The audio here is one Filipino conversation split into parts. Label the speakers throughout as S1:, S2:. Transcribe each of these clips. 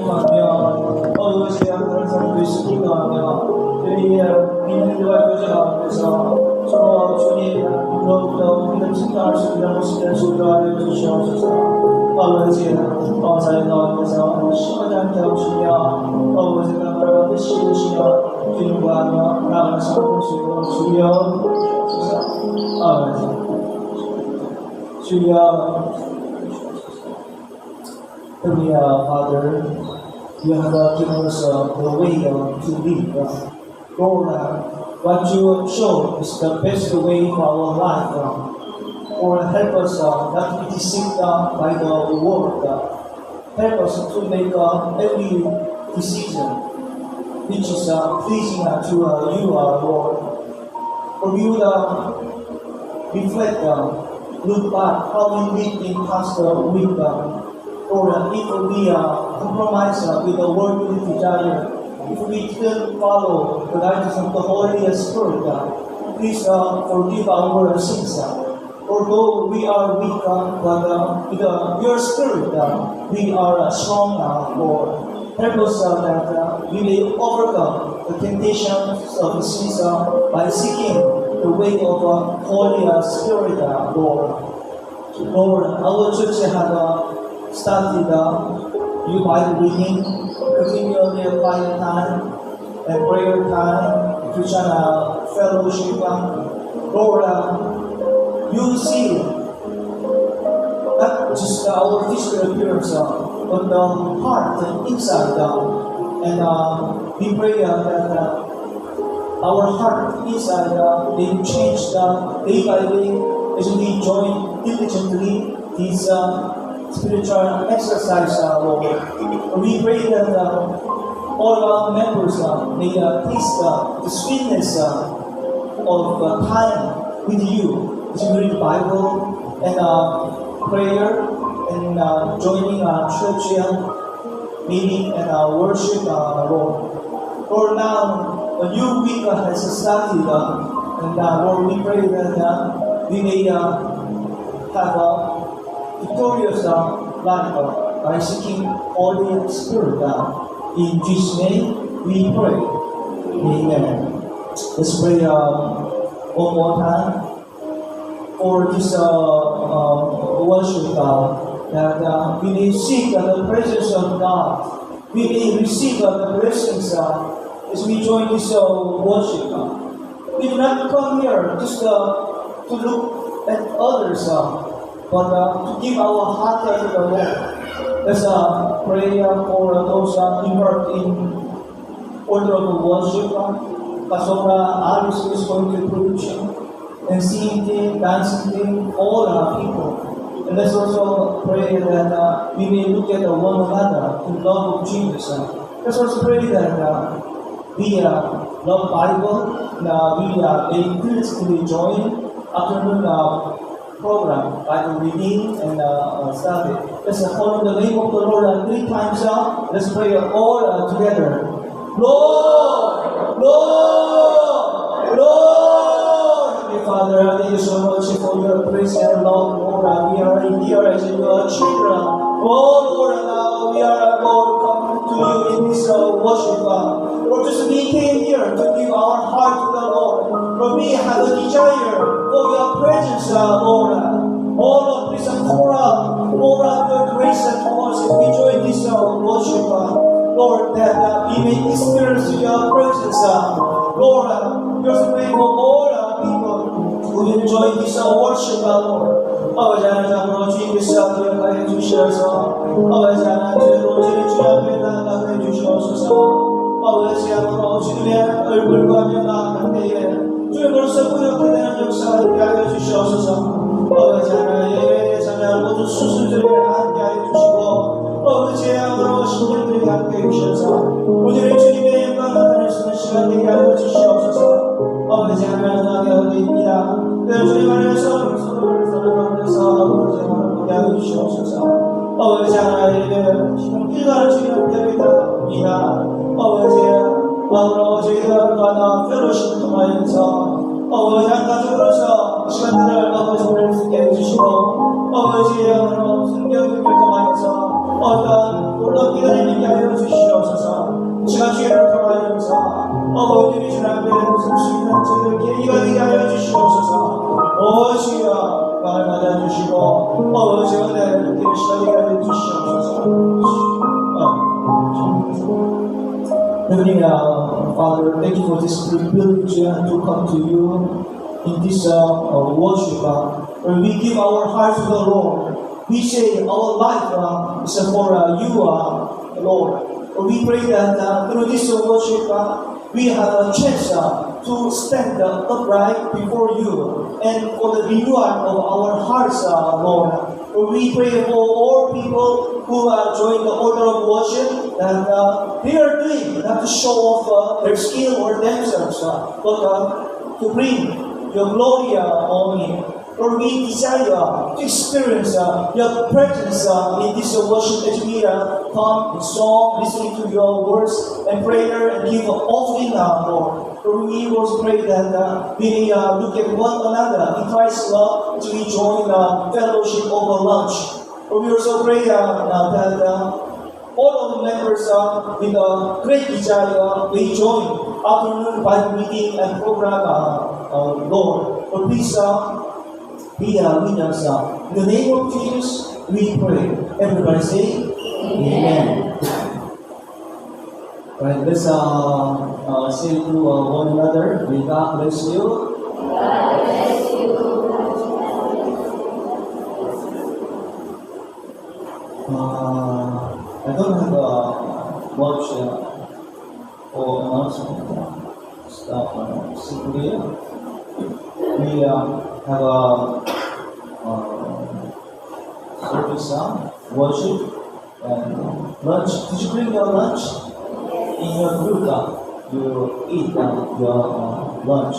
S1: 찬송하며 어느새 하늘을 살고 있습니다 하며 저희의 믿음과 교제 가운데서 서로 주님으로부터 믿음 승리할 수 있는 모습을 주도하여 주시옵소서. 아버지, 사회 가운데서 심하지 않게 하시며 아버지가 바로 드시며 주님과 하며 나아갈 수 있는 주여 주여 아버지 주여. Heavenly Father, you have given us the way to live. Lord, what you show is the best way for our life. Lord, help us not to be deceived by the world. Help us to make every decision which is pleasing to you, Lord. For you reflect, look back how we lived in past week. Lord, if we compromise with the worldly desire, if we didn't follow the guidance of the Holy Spirit, please forgive our sins. Although we are weak, but with your Spirit, we are strong, Lord. Help us that we may overcome the temptations of sins by seeking the way of Holy Spirit, Lord. Lord, our church had started you Bible reading, continually quiet time and prayer time, Christian fellowship. Lord, you see not just our physical appearance, but the heart and inside. And we pray that our heart inside may change day by day as we join diligently this spiritual exercise, Lord. We pray that all our members may taste the sweetness of time with you as we read the Bible and prayer and joining church meeting and worship, Lord. Lord, now a new week has started, and Lord, we pray that we may have a victorious life by seeking Holy Spirit. In Jesus' name we pray. Amen. Let's pray one more time for this worship, that we may seek the presence of God. We may receive the blessings as we join this worship. We do not come here just to look at others, but to give our heart to the Lord. Let's pray for those involved in order of worship. Pastor Alice is going to preach and singing team, dancing team, all people. And let's also pray that we may look at one another in love of Jesus. Let's also pray that we love Bible, and we may physically join afternoon program, Bible reading and study. Let's call in the name of the Lord 3 times out. Let's pray all together. Lord, Lord, Lord. Heavenly Father, thank you so much for your grace and love, Lord. We are here as your children. Oh Lord, we are Lord come to you in this worship. Lord, just we came here to give our heart to the Lord. Lord, we have a desire for your presence, Lord. Oh Lord, please pour out your grace to us as we join this worship, Lord, that we may experience your presence, Lord. Just pray for all people who enjoy this worship, Lord. 아버지 하나님 앞으로 주님께서 기억하여 주시어서 아버지 하나님 주로 주님 앞에 나아가게 해주시옵소서. 아버지 앞으로 주님의 얼굴과 나아갈 때에 주님으로서 부족하게 되는 역사가 있게 하여 주시옵소서. 아버지 하나님 예배의 자녀 모두 수술들에 함께 하여 주시고 아버지 앞으로 신령들이 함께 해주셔서 오늘의 주님의 영광을 나타낼 수 있는 시간 되게 하여 주시옵소서. 아버지 하나님 나아가옵니다. 주님 안에서 서로 가운데서 아버지 하나님 보게 하여 주시옵소서. 아버지 하나님 지금 일가를 주님 앞에 드립니다. 아버지 앞으로 저희가 또한 펠로십을 통하여서 아버지 한 가족으로서 시간들을 아버지 보낼 수 있게 해주시고 아버지 앞으로 성경을 통하여서 어떤 놀랍게 하나님 있게 하여 주시옵소서. 시간 주의를 통하여서 어버이들이 주 앞에 웃을 수 있는 저들에게 이가 되게 하여 주시옵소서. 주여 마을 받아주시고 주여 내 눈길을 시간되게 하여 주시옵소서. Heavenly Father, thank you for this privilege to come to you in this worship. Where we give our heart to the Lord. We say our life is for you, Lord. We pray that through this worship, we have a chance to stand upright before you and for the renewal of our hearts, Lord. We pray for all people who join the order of worship that they are doing not to show off their skill or themselves, but to bring your glory only. Lord, we desire to experience your presence in this worship as we come in song, listening to your words and prayer and give an offering, Lord. Lord, we also pray that we may look at one another in Christ's love as we join fellowship over lunch. Lord, we also pray that all of the members with a great desire they join afternoon Bible reading and program, Lord. Lord, please be with us. In the name of Jesus, we pray. Everybody say, Amen. Right, let's say to one another, may God bless you.
S2: God bless you.
S1: I don't have much or announcement stuff. Simply, we have a service, worship, and lunch. Did you bring your lunch? In your group, you eat your lunch.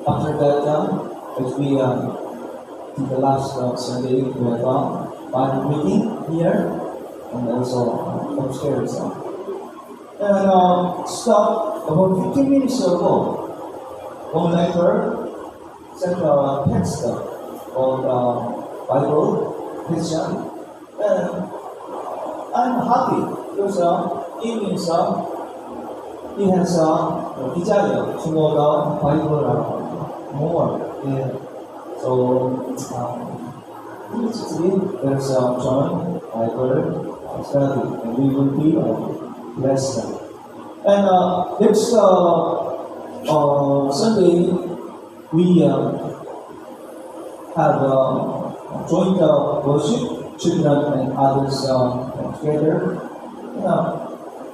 S1: After that, as we in the last Sunday, we have Bible reading here and also upstairs. And stop about 15 minutes ago, one lecturer sent a text on Bible Christian, and I'm happy because it means he has a desire to know the Bible more. Yeah. So there's join Bible study, and we will be blessed. And next Sunday we have joined worship, children and others together.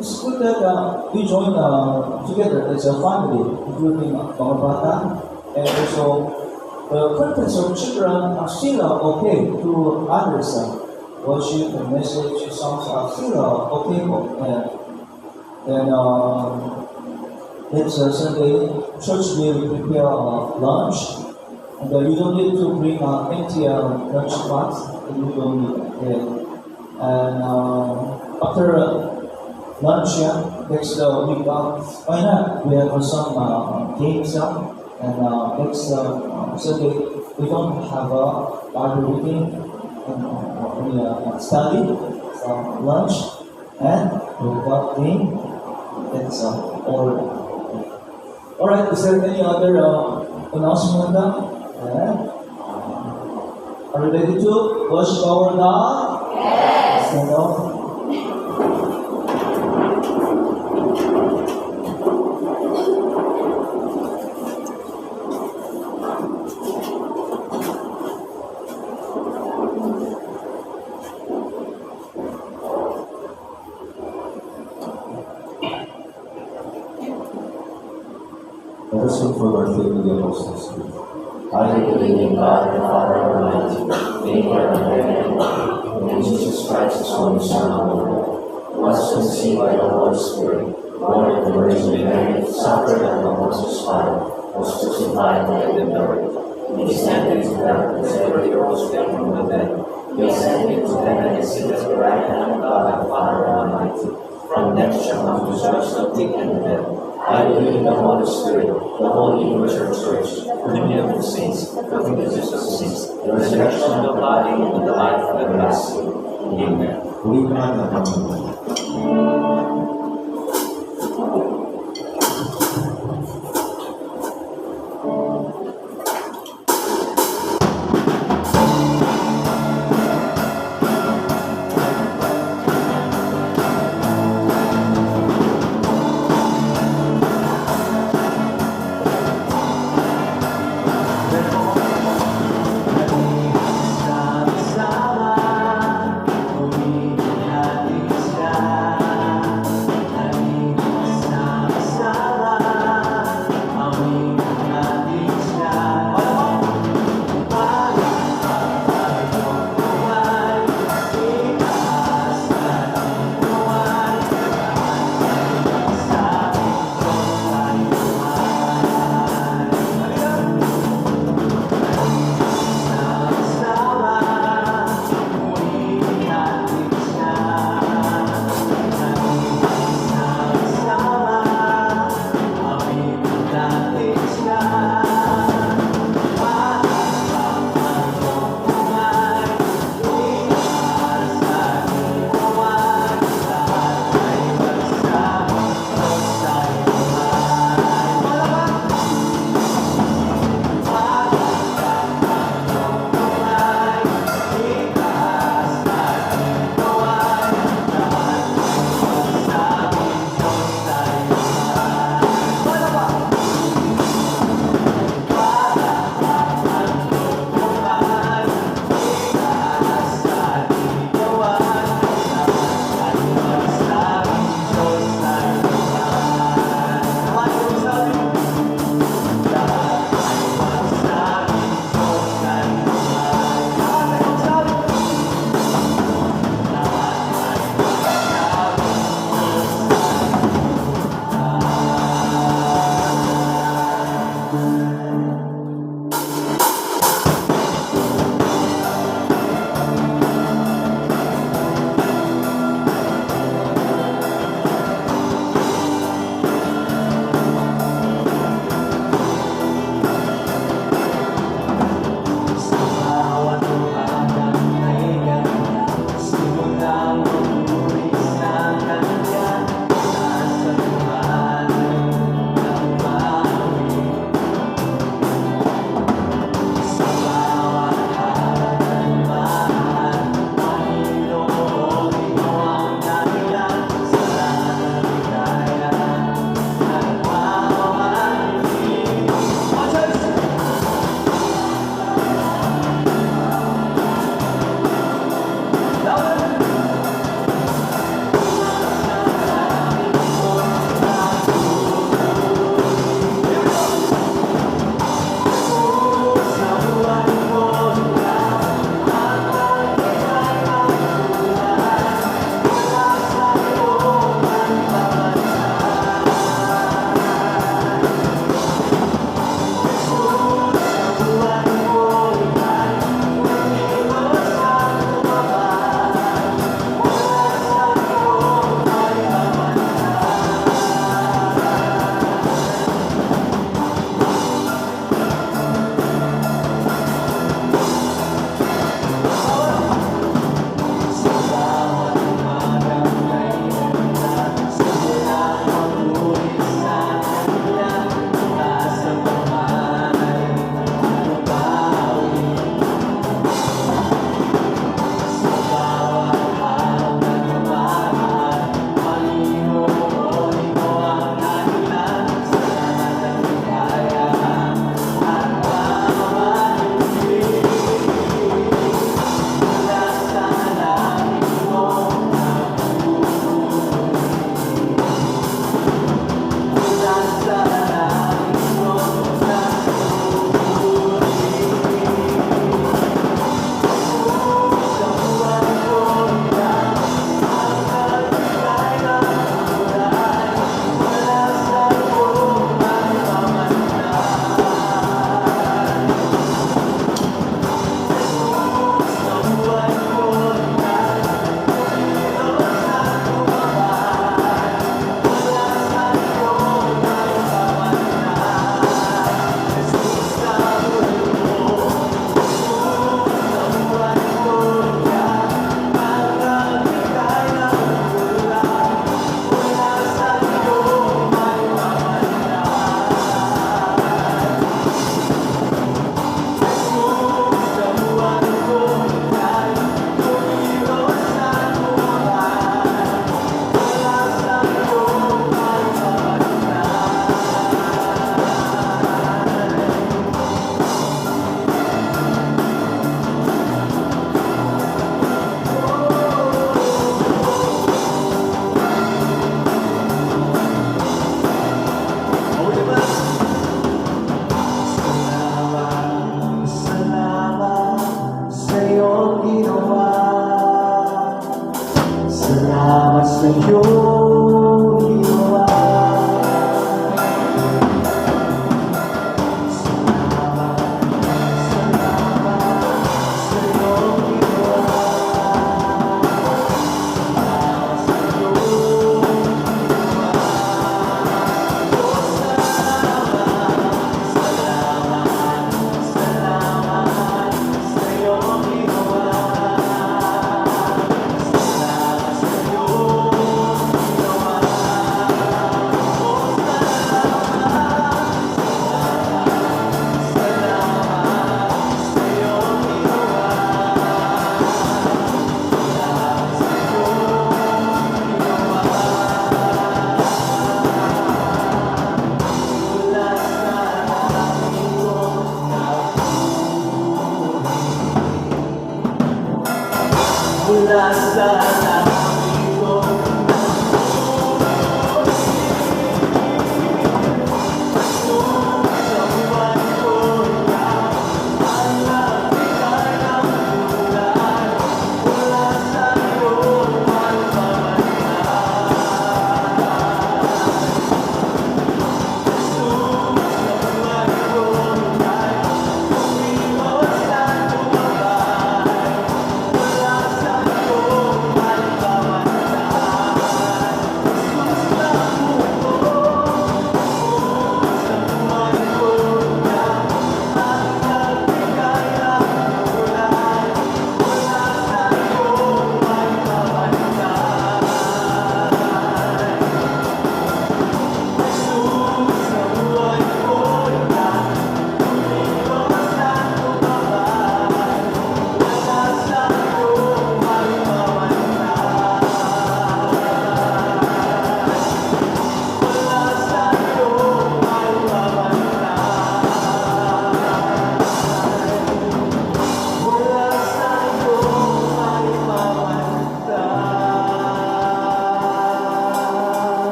S1: It's good that we join together as a family, including Mama Bata, and also the contents of children are still okay to others. Worship and message songs are still okay. And next Sunday, church will prepare lunch. And you don't need to bring empty lunch box. You don't need it. And after lunch, next week, why not? We have some games, and next Sunday we don't have a Bible reading and study, so lunch, and we've got game. That's all. Alright, is there any other announcement? Are you ready to worship our God?
S2: Yes.
S1: Stand up.
S3: Let us look for our faith in the apostles.
S2: I believe in God the Father Almighty, maker of heaven and earth, and Jesus Christ, His only Son, our Lord, who was conceived by the Holy Spirit, born of the Virgin Mary, suffered under Pontius Pilate, was crucified, died, and buried. He descended into darkness, and he rose again from the dead. He ascended into heaven and sitteth at the right hand of God the Father Almighty. From thence shall come to judge the quick and the dead. I believe in the Holy Spirit, the Holy Universal Church, the communion of the saints, the forgiveness of sins, the resurrection of the body, and the life everlasting. Amen.
S3: Ulipan ang Panginoon.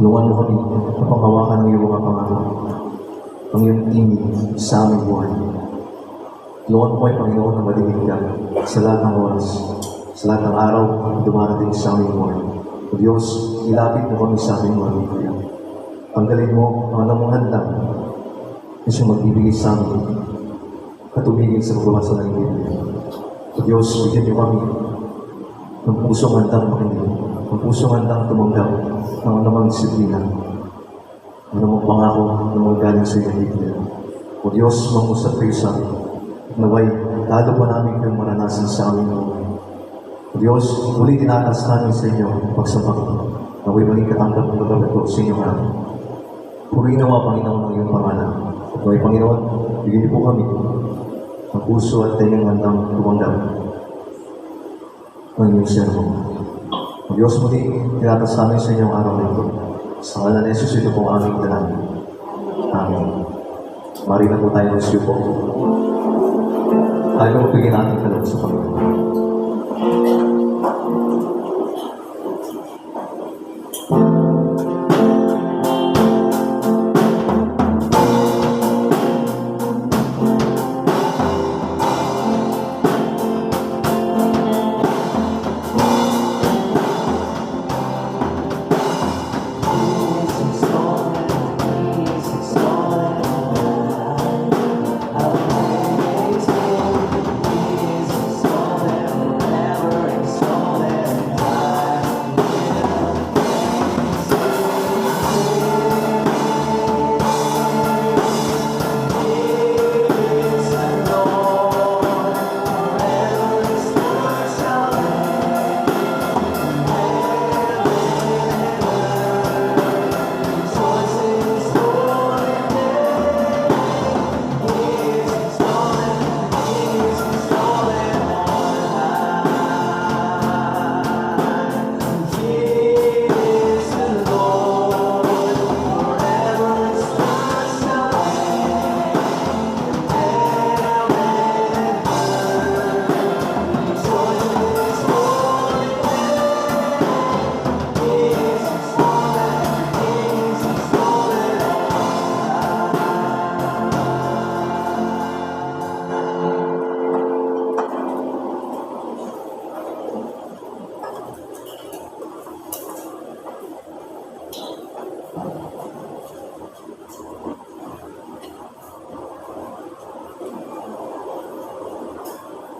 S3: Tulungan mo kami na panghawakan mo yung mga pangako. Ang iyong tinig sa aming buhay. Tulungan mo ay Panginoon na madinig ka sa lahat ng oras, sa lahat ng araw na dumarating sa aming buhay. O Diyos, ilapit mo kami sa aming mga bibigyan. Tanggalin mo ang anumang handang na siyang magbibigay sa amin at tumigil sa pagbabasa ng Biblia. O Diyos, bigyan niyo kami ng pusong handang makinig, ng pusong handang tumanggap ng anumang disiplina, anumang pangako na mga galing sa iyong Biblia. O Diyos, mangusap kayo sa amin. Naway, lalo pa namin kayong maranasan sa aming buhay. O Diyos, muli tinatas namin sa inyo ang pagsapak. Naway maging katanggap ng gagawin ito sa inyong harap. Purihin nawa, Panginoon, ang iyong pangalan. At naway, Panginoon, bigyan niyo po kami ang puso at tayong handang tumanggap ng iyong sermon. O Diyos, muli tinatas namin sa inyong araw na ito. Sa ngalan ni Jesus, ito pong aming dalangin. Amen. Mari na po tayo ng siyo po. Tayo na magbigay natin kaloob sa Panginoon.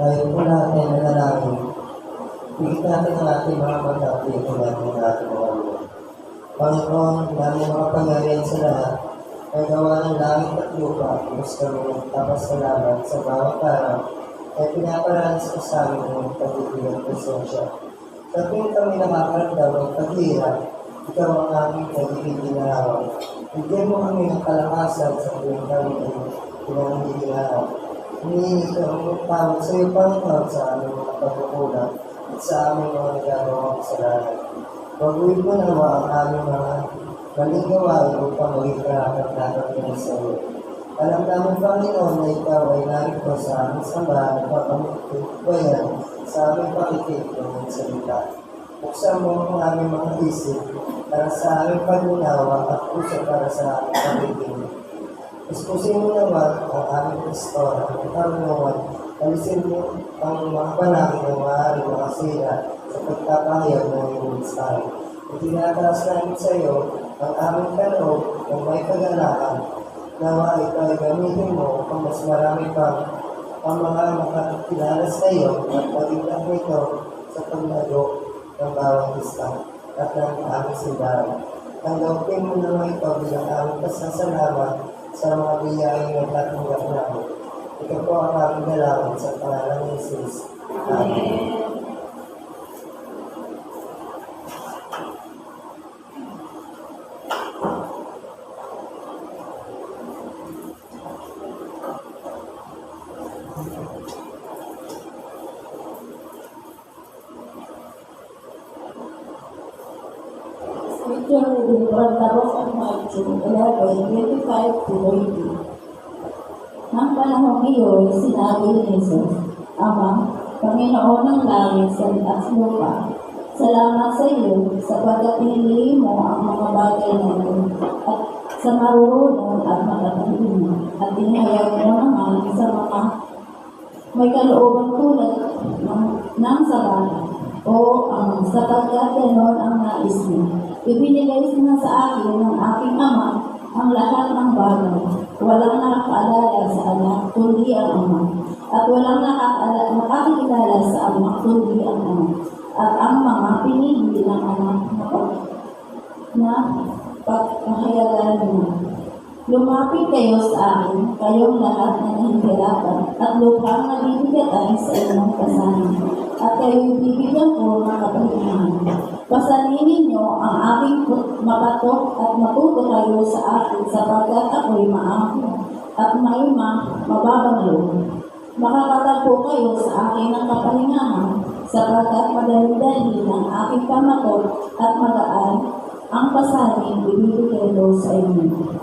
S4: Tayo po natin na nanalangin. Bigit natin ang ating mga pag-api kung natin ang ating mga luwa. Panginoon, namin mga pangyarihan sa lahat, ay gawa ng langit at lupa, Diyos kami nagpapasalamat sa bawat araw, ay pinaparanas ko sa amin ng pag-ibig at presensya. Sa tuwing kami nakakaramdam ng paghihirap, ikaw ang aming nagiging ginarawan. Bigyan mo kami ng kalakasan sa tuwing kami ay pinanggiginahan. Hinihingi ko ang tawag sa iyo, Panginoon, sa aming mga pagkukulang at sa aming mga nagagawang kasalanan. Pag-uwi mo nawa ang aming mga maling gawain upang maging karapat-dapat kami sa iyo. Alam namin, Panginoon, na ikaw ay narito sa aming sambahan at papamitibayan sa aming pakikip ng salita. Buksan mo ang aming mga isip para sa aming pag-unawa at puso para sa aming pakikinig. Ispusin mo naman ang aming pastor, ang karunungan, alisin mo ang mga panangin na maaaring makasira sa pagpapahayag ng iyong mensahe. Itinataas namin sa iyo ang aming kaloob ng may kagalakan, nawa ikaw ay gamitin mo upang mas marami pang ang mga makakilala sa iyo at pagiging nito sa paglago ng bawat isa at ng aming simbahan. Tanggapin mo naman ito bilang aming pasasalamat sa mga biyayang nagtatanggap namin. Ito po ang aming dalangin sa pangalan ni Jesus. Amen.
S5: Scripture reading from the book of Matthew 11:25-30. Nang panahong iyon, sinabi ni Jesus, Ama, Panginoon ng langit at lupa, Salamat sa iyo sapagkat pinili mo ang mga bagay na ito at sa marurunong at matatalino at inihayag mo naman sa mga may kalooban tulad ng sabana o ang sapagkat ganon ang nais mo. Ibinigay na sa akin ng aking ama ang lahat ng bagay. Walang nakakaalala sa anak kundi ang ama at walang nakakilala sa ama kundi ang ama at ang mga pinili ng anak na pagkahayagan mo. Lumapit kayo sa akin, kayong lahat na nahihirapan at luphang nabibigatan sa inyong kasanan, at kayo'y bibigyan ko ng kapahingahan. Pasanin ninyo ang aking mapatok at matuto kayo sa akin sapagkat ako'y maangko at may mababang loob. Makakatagpo kayo sa akin ng kapahingahan sapagkat madali-dali ng aking pamatok at magaan ang pasanin ibibigay ko sa inyo.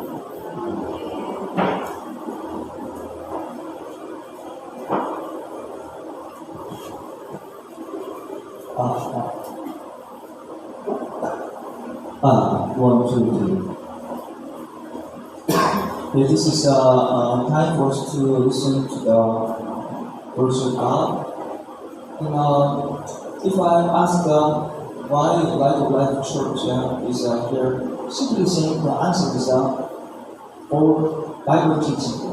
S1: One, two, three. Yeah, this is time for us to listen to the words of God. And if I ask why Light of Life Church is here, simply saying the answer is for Bible teaching.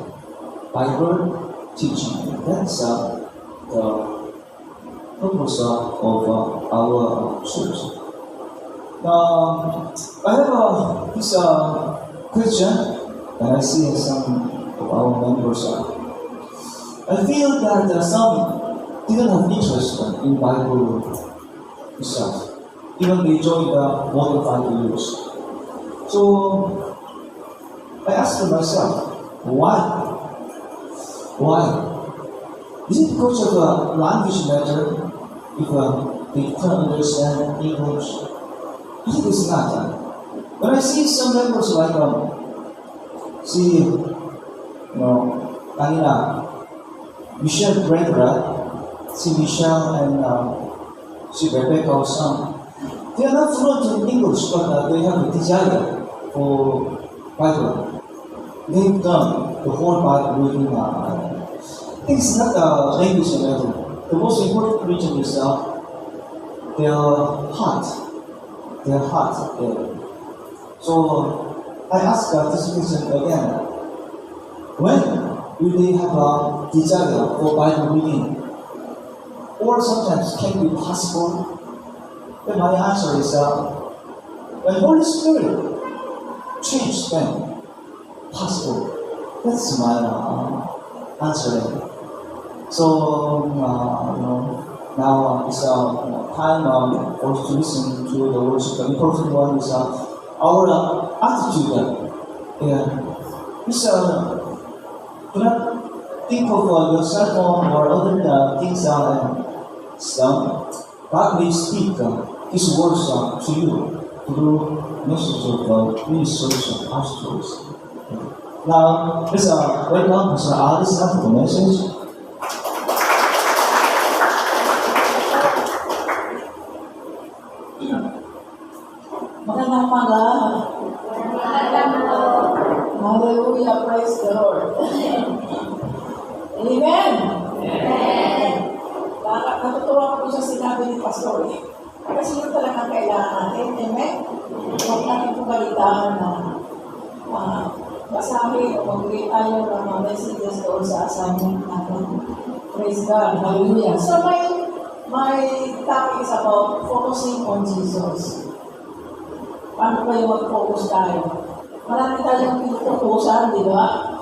S1: Bible teaching. That's the purpose of our church. I have this question that I see in some of our members. I feel that some didn't have interest in Bible itself, even they joined more than 5 years. So I asked myself, why? Why? Is it because of a language matter if they can't understand English? I think it's not. When I see some members like kanina, Michelle Brenda, si Michelle and si Rebecca or some, they are not fluent in English, but they have a desire for Bible. They've done the whole Bible reading. I think it's not the language matter. The most important reason is their heart. Their heart. So I ask this question again. When do they have a desire for Bible reading? Or sometimes can it be possible? Then my answer is when Holy Spirit changed them. Possible. That's my answer. So now it's time for us to listen to the words. The important one is our attitude. Do not think of your cell phone or other things God may speak His words to you through message of ministers and pastors. Now, let's welcome Pastor Alice to the message.
S6: Magandang umaga. Hallelujah, praise the Lord. Amen. Natutuwa ko sa sinabi ni Pastor. Kasi yun talaga kailangan natin. Amen. Huwag natin po balitaan na basahin o mag-read tayo ng mga messages doon sa assignment natin. Praise God. Hallelujah. So my topic is about focusing on Jesus. Paano kayo mag-focus tayo? Marami tayong pinutukusan, di ba?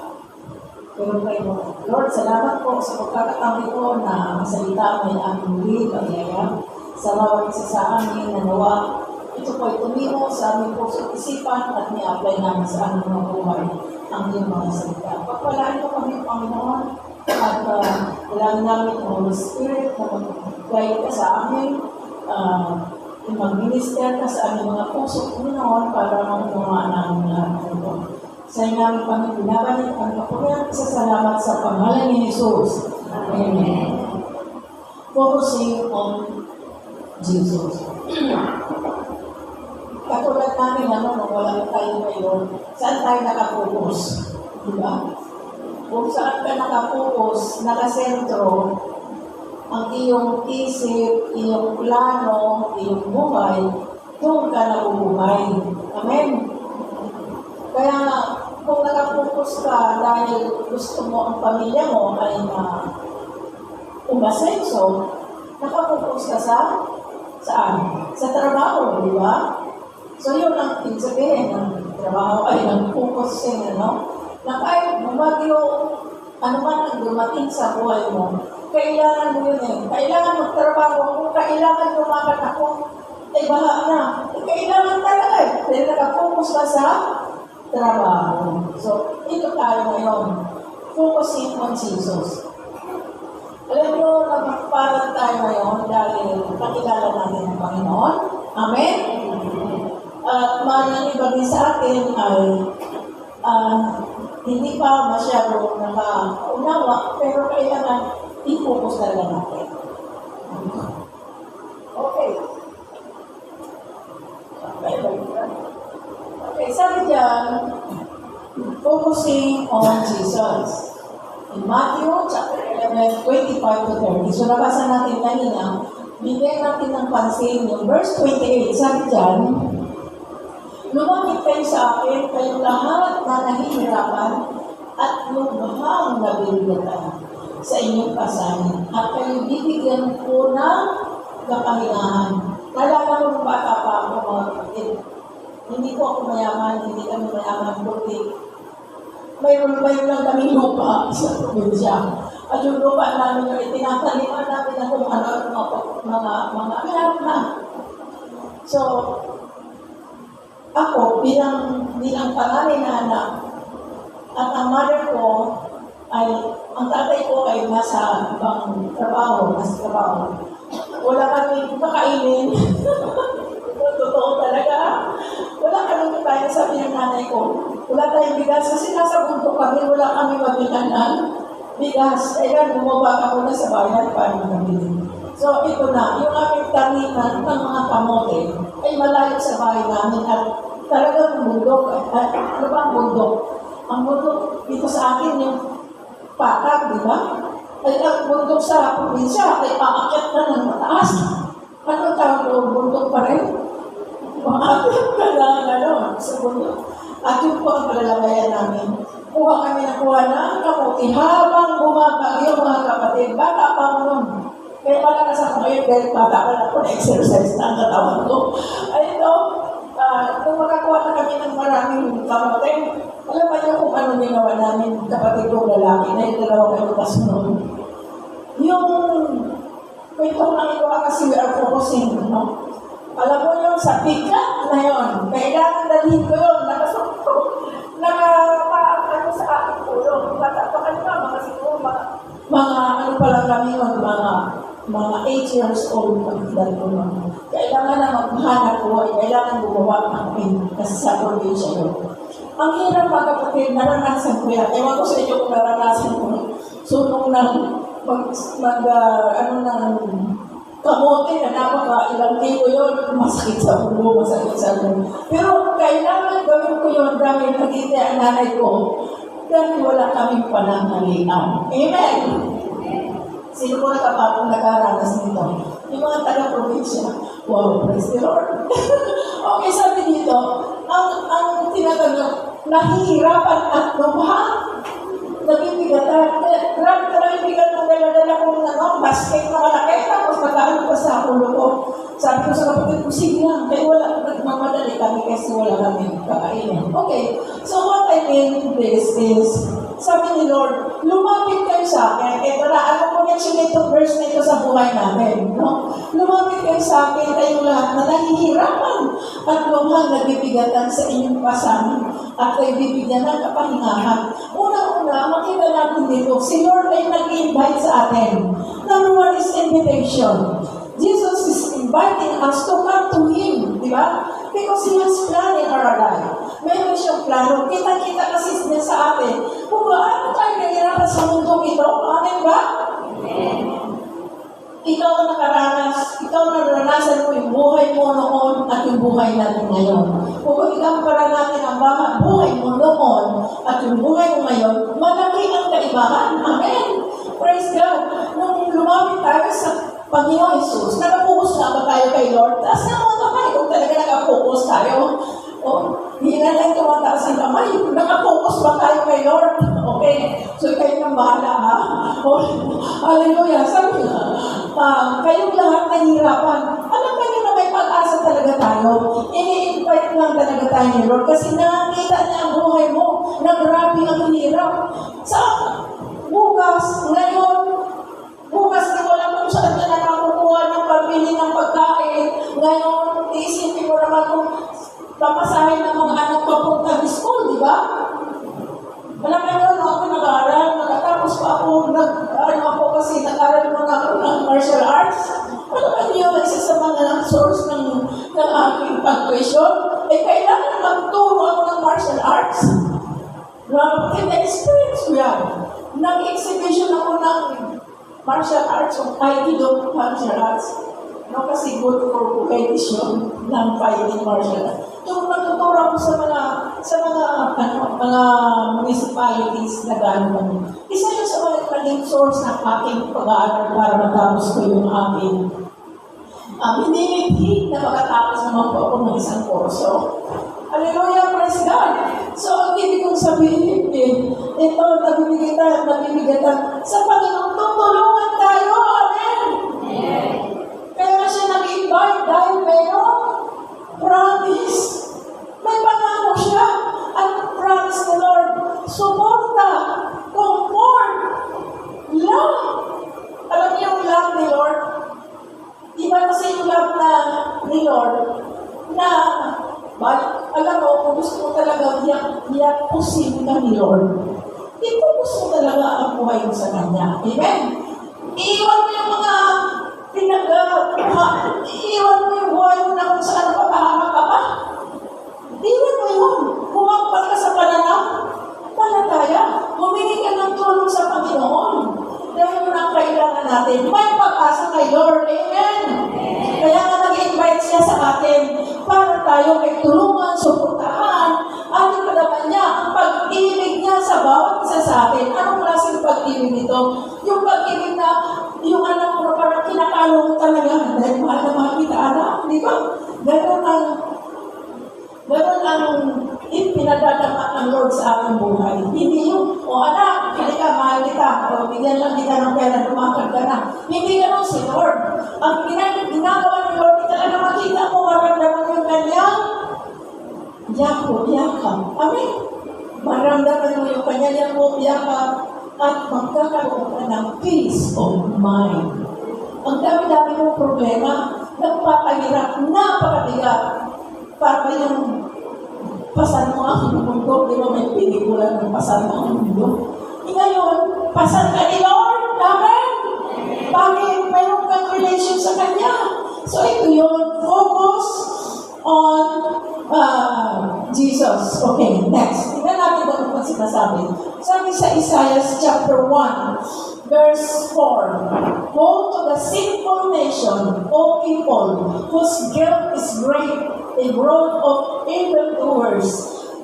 S6: Pero kayo, Lord, salamat po sa pagkakataon ko na masalita may aming muli, pagyayan sa bawat isa sa amin na nawa. Ito po ay tumimo sa aming puso isipan at ni-apply namin sa aming mga buhay ang iyong mga salita. Pagpalaan ko kami, Panginoon, at kailangan namin ang Holy Spirit na mag-guide ka sa amin, mag-minister ka sa aming mga puso, Panginoon, para maunawaan namin lahat ito. Sa namin kami binabalik ang kapurihan sa salamat sa pangalan ni Jesus. Amen. Focusing on Jesus. Katulad namin, nung wala tayo ngayon, saan tayo nakapokus? Diba? Kung saan ka nakapokus, nakasentro, ang iyong isip, iyong plano, iyong buhay, doon ka nabubuhay. Amen? Kaya kung nakapokus ka dahil gusto mo ang pamilya mo ay umasenso, nakapokus ka saan? Sa trabaho, di ba? So yun ang ibig sabihin ng trabaho ay ng focusing, na kahit bumagyo, ano man ang dumating sa buhay mo, kailangan mo yun Kailangan magtrabaho. Kung kailangan lumakat ako, ay baha na. Kailangan talaga dahil nakapokus ka sa trabaho. So, ito tayo ngayon. Focusing on Jesus. Alam nyo, nagpapalan tayo ngayon dahil pakilala natin ang Panginoon. Amen? At maraming iba din sa atin ay hindi pa masyadong nakaunawa, pero kailangan i-focus talaga natin. Okay. Okay, sabi dyan, focusing on Jesus. In Matthew chapter 11, 25 to 30. So nabasa natin kanina, bigyan natin ng pansin yung verse 28. Sabi dyan, lumapit kayo sa akin, kayong lahat na nahihirapan at lubhang nabibigatan sa inyong pasanin. At kayo bibigyan ko ng kapahingahan. Nalala ko ng bata pa ako, mga kapatid. Hindi po ako mayaman, hindi kami mayaman, kundi mayroon lang kami lupa sa probinsya. At yung lupa namin yung itinataliman namin na kung ano mga alam na. So, ako, bilang panganay na anak, at ang mother ko ang tatay ko ay nasa ibang trabaho. Wala kami makainin. Totoo talaga. Wala kami kaya, sabi ng nanay ko. Wala tayong bigas kasi nasa bundok kami, wala kami mabilan ng bigas. Kaya bumaba ako na sa bayan para makabili. So ito na, yung aming taniman ng mga kamote ay malayo sa bahay namin at talagang bundok. Ano ba ang bundok? Ang bundok dito sa akin yung patag, di ba? Ay ang bundok sa probinsya ay aakyat na ng mataas. Ano tawag doon? Bundok pa rin? Maakyat ka na sa bundok. At yun po ang palalagayan namin. Kuha kami ng kamuti habang bumabagyo mga kapatid. Bata pa mo nun. Kaya malakas ako ngayon dahil bata pa na ako na-exercise na ang katawan ko. Ay ito, nung makakuha na kami ng maraming kamuti, alam ba niyo kung ano ginawa namin kapatid kong lalaki na yung dalawa kayo kasunod? Yung kwento ko lang ito kasi we are focusing, Alam mo yun, sa bigat na yun, kailangan dalhin ko yun, nakapaan sa aking tulong. Bata pa kanina, mga siguro, mga ano pa lang kami yun, mga 8 years old pagdal ko yun. Kailangan na maghanap ko, kailangan gumawa ng pin, kasi sa probinsya yun. Ang hirap mga kapatid, naranasan ko yan. Ewan ko sa inyo kung naranasan ko. Sunong ng kamote na napaka-ilang kilo yun, masakit sa ulo, masakit sa ulo. Pero kailangan gawin ko yun dahil nakita ang nanay ko dahil wala kaming pananghalian. Amen! Sino po nakaranas nito? Yung mga taga-probinsya. Wow, praise the Lord! Okay, sabi dito, ang tinatanong, nahihirapan at lubhang nabibigatan. Grabe talaga yung bigat ng dala-dala kong basket na malaki. Tapos nagkaan pa sa ulo ko. Sabi ko sa kapatid ko, sige lang. Kaya wala, nagmamadali kami kasi wala kami kakainin. Okay, so what I mean this is, sabi ni Lord, lumapit kayo sa akin. Ito na, ano connection nito, verse nito sa buhay namin. Lumapit kayo sa akin, kayong lahat na nahihirapan at lumang nabibigatan sa inyong pasanin at kayo bibigyan ng kapahingahan. Unang-una, makita natin dito, si Lord ay nag-invite sa atin. Number one is invitation. Jesus is inviting us to come to Him, di ba? Because He has plan in our life. Meron siyang plano. Kita-kita kasi niya sa atin. Kung gaano tayo nahihirapan sa mundong ito, amin ba? ikaw ang nakaranas, ikaw na naranasan mo yung buhay mo noon at yung buhay natin ngayon. Kung ikampara natin ang buhay mo noon at yung buhay mo ngayon, malaki ang kaibahan. Amen. Praise God. Nung lumapit tayo sa Panginoon Jesus, nakapokus na ba tayo kay Lord? Taas na mga kamay kung talaga nakapokus tayo. Hindi na lang tumataas ang kamay. Nakapokus ba tayo kay Lord? Okay. So, kayo nang bahala, ha? Hallelujah. Sabi nga, kayong lahat nahihirapan. Alam kayo na may pag-asa talaga tayo. Ini-invite lang talaga tayo ni Lord kasi nakita niya ang buhay mo na grabe ang hirap. Sa bukas, ngayon, bukas na wala kung saan ka na nakukuha ng pambili ng pagkain. Ngayon, iisipin mo naman kung papasahin ng mga anak papunta sa school, di ba? Alam mo yun, ako nag-aaral, nakatapos pa ako, kasi nag-aaral mo na ako ng martial arts. Alam mo yun, isa sa mga source ng aking pag-tuition, kailangan magturo ako ng martial arts. And na-experience ko yan. Nag-exhibition ako ng martial arts, of Aikido martial arts. Kasi good for competition ng fighting martial arts. Yung natuturo ko sa mga municipalities na gano'n. Isa yun sa mga naging source ng aking pag-aaral para matapos ko yung aking hindi na makatapos naman po ako ng isang kurso. Hallelujah, praise God. So, ang ibig kong sabihin, ito, nabibigatan sa Panginoon, tutulungan tayo. Amen. Kaya siya nag-invite dahil mayroong promise. May pangako siya. At promise ni Lord, suporta, comfort, love. Alam niyo yung love ni Lord? Iba kasi yung love ni Lord na, alam mo, kung gusto mo talaga yapusin ka ni Lord, ipupus mo talaga ang buhay mo sa Kanya. Amen? Iiwan mo yung mga iiwan mo yung buhay mo na kung saan papahamak ka pa. Iiwan mo yun. Kumagpag ka sa palataya. Humingi ka ng tulong sa Panginoon. Dahil yun ang kailangan natin. May pag-asa kay Lord. Amen. Kaya nga nag-invite siya sa atin para tayo ay tulungan, suportahan, ating padaman niya ang pag-ibig niya sa bawat isa sa atin. Anong klaseng pag-ibig nito? Yung pag-ibig na yung anak mo na parang kinakalo mo talaga dahil mahal na mahal kita anak, di ba? Ganun ang pinadadama ng Lord sa ating buhay. Hindi yung, anak, hindi ka, mahal kita, bigyan lang kita ng pera, lumakad ka na. Hindi ganun si Lord. Ang ginagawa ng Lord, hindi talaga makita mo, maramdaman yung kanyang yakap. Amen? Maramdaman mo yung kanyang yakap at magkakaroon ka ng peace of mind. Ang dami-dami mong problema, nagpapahirap, napakabigat. Para yung pasan mo ang mundo, di ba may pelikula ng pasan mo ang mundo? Ngayon, pasan ka ni Lord, amen? Bakit mayroon kang relation sa Kanya? So ito yun, focus on Jesus. Okay, next. Tingnan natin kung ano sinasabi. Sabi sa Isaiah chapter 1, verse 4, "Go to the sinful nation, O people, whose guilt is great, a brood of evildoers,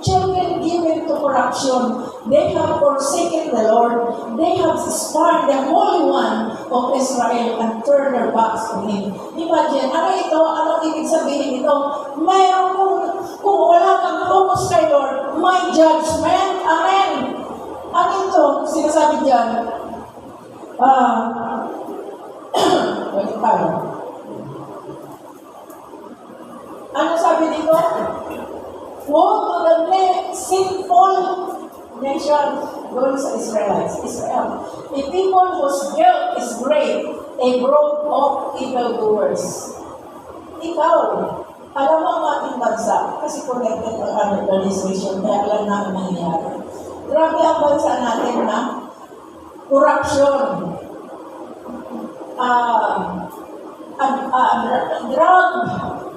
S6: children given to corruption. They have forsaken the Lord. They have spurned the Holy One of Israel and turned their backs on Him." Imagine, ano ito? Anong ibig sabihin ito? Mayroon kung wala kang focus kay Lord, may judgment. Amen. Ano ito? Sinasabi dyan? Wait tayo. Ano sabi dito? Woe to the sinful nation, going sa Israel. A people whose guilt is great, a brood of evildoers. Ikaw, alam mo ang ating bansa, kasi connected ang organization, kaya alam namin nangyayari. Grabe ang bansa natin na corruption, drug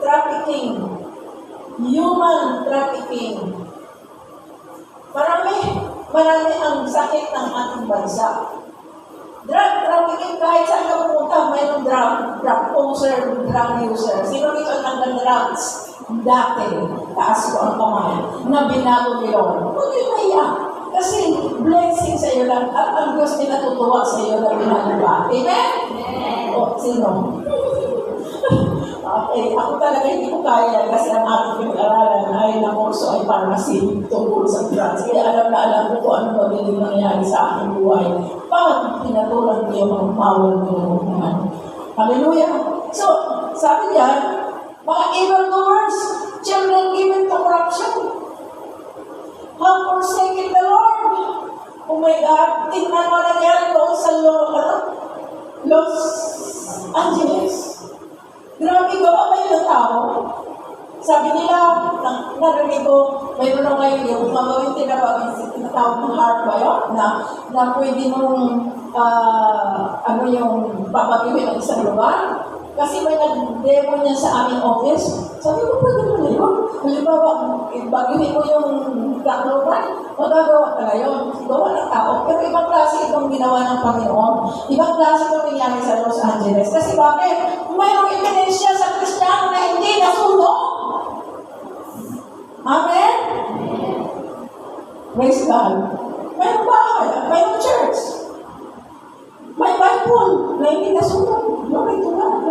S6: trafficking, human trafficking. Marami ang sakit ng ating bansa. Drug trafficking, kahit saan ka pumunta, mayroong drug poser, drug user. Sino rito ang drugs? Dati, taas ko ang kamay, na binago ni Lord. Huwag yung naiyak. Kasi blessing sa iyo lang at ang Diyos ay natutuwa sa iyo na binago ka. Amen? O, sino? Okay, ako talaga hindi ko kaya kasi ang aking pinag-aralan ay na kurso ay pharmacy tungkol sa drugs. Kaya alam na alam ko kung ano mabiling nangyayari sa aking buhay. Pag pinatulang ko yung mga power ng naman. Hallelujah! So, sabi niya, mga evildoers, children given to corruption, have forsaken the Lord. Oh my God, tingnan mo nangyari doon sa Los Angeles. Grabe ka ba ng tao? Sabi nila, narinig ko, mayroon na ngayon yung magawin tinatawag ng heart ba yun? Na pwede mong, yung babagyuhin ng isang lugar. Kasi may nag-demo niya sa aming office. Sabi ko, pwede mo na yun. Halimbawa, bagyuhin mo yung Tacloban, magagawa ka na yun. Gawa ng tao. Pero ibang klase itong ginawa ng Panginoon. Ibang klase itong nangyari sa Los Angeles. Kasi bakit? Mayroong ebidensya sa Kristiyano na hindi nasundo. Amen? Praise God. Mayroong bahay, mayroong church. May Bible na hindi nasundo. Glory to God.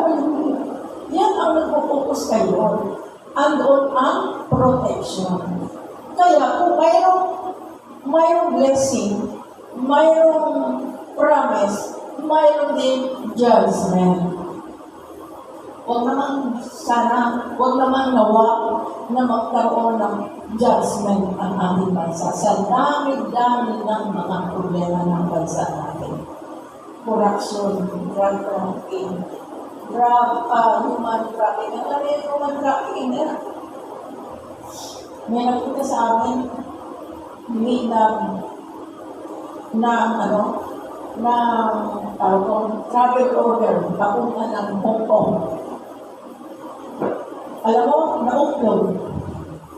S6: Yan ang nagpo-focus kay Lord. Andoon ang protection. Kaya kung mayroong blessing, mayroong promise, mayroong din judgment. Huwag naman nawa na magkaroon ng judgment ang ating bansa. Sa dami-dami ng mga problema ng bansa natin. Corruption, drug trafficking, human trafficking. Alam mo yung human trafficking na? May nakita sa amin, hindi travel order, papunta ng Hong Kong. Alam mo, na-upload.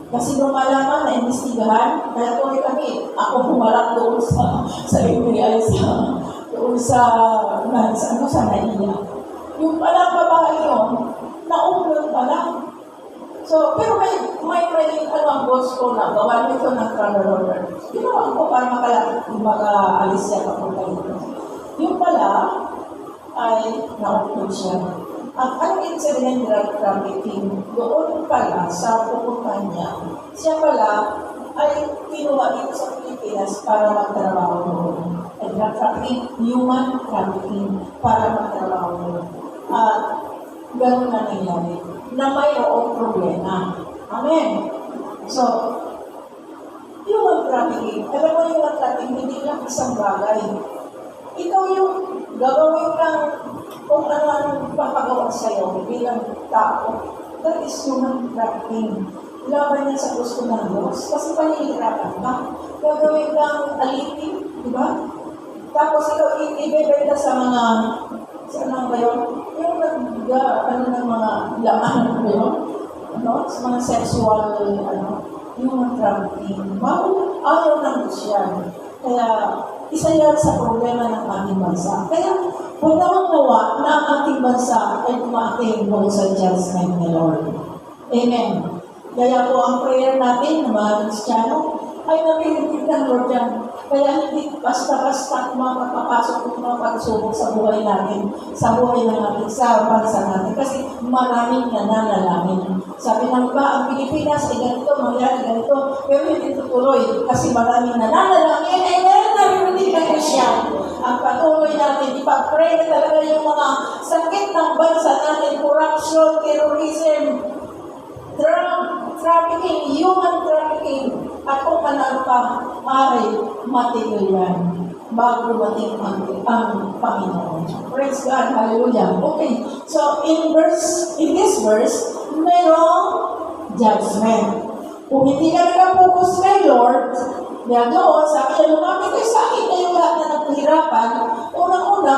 S6: Kasi nung malaman, na-investigahan, kaya tuloy kami, ako humarap doon sa FBI, doon sa NAIA. Yung palang babae yun, na-upload pala. So, pero may ang boss ko na, gawa nito ng travel order. Ginawa ko para makaalis siya papunta dito. Yung pala, ay na-upload siya. Ang anong incident drug trafficking, doon pala sa pupunta niya, siya pala ay kinuha dito sa Pilipinas para magtrabaho doon. Drug trafficking, human trafficking, para magtrabaho doon. At gano'n na nangyari, na mayroong problema. Amen. So, human trafficking, alam mo human trafficking, hindi lang isang bagay. Ikaw yung gagawin kang kung ano papagawa sa'yo bilang tao. That is human trafficking. Laban niya sa gusto ng Diyos. Kasi panihirapan ka. Gagawin kang alipin, di ba? Tapos ikaw ibebenta sa mga, saan ba yun? Yung ng mga laman, ba yun? Sa mga sexual, human trafficking. Ayaw ng Diyos yan. Kaya, isa yan sa problema ng ating bansa. Kaya, huwag namang nawa na ang ating bansa ay dumating doon sa judgment ni Lord. Amen. Kaya po ang prayer natin ng mga Kristiyano ay napiligid ng Lord yan. Kaya hindi basta-basta papasok ng mga pagsubok sa buhay natin, sa buhay ng ating, sa bansa natin. Kasi maraming nananalangin. Sabi ng iba, ang Pilipinas ay ganito, mangyari ganito, pero hindi tutuloy. Kasi maraming nananalangin, ay narinig ng Kristiyan. Ang patuloy natin, ipag-pray na talaga yung mga sakit ng bansa natin, corruption, terrorism, drug trafficking, human trafficking, at kung ano pa, ay matigil yan bago dumating ang Panginoon. Praise God, hallelujah. Okay, so in this verse, mayroong judgment. Kung hindi ka nakapokus kay Lord, doon, sabi niya, lumapit kayo sa akin kayong lahat na nagpahirapan, unang-una,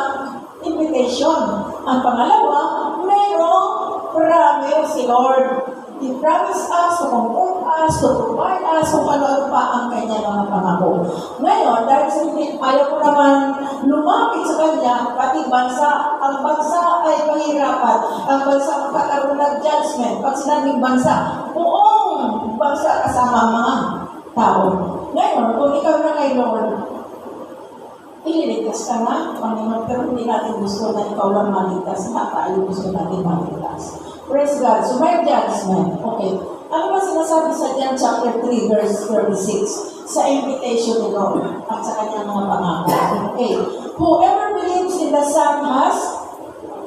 S6: invitation. Ang pangalawa, mayroong promise si Lord. He promised us to comfort us, to provide us, kung ano pa ang kanyang mga pangako. Ngayon, dahil sa ayaw ko naman lumapit sa kanya, pati bansa. Ang bansa ay pahirapan. Ang bansa magkakaroon ng judgment. Pag sinabing bansa, buong bansa kasama ang mga tao. Ngayon, kung ikaw na kay Lord, ililigtas ka na, Panginoon, pero hindi natin gusto na ikaw lang maligtas, na tayo gusto natin maligtas. Praise God. So may judgment. Okay. Ano ba sinasabi sa John chapter 3 verse 36 sa invitation ni Lord at sa kanyang mga pangako? Okay. Whoever believes in the Son has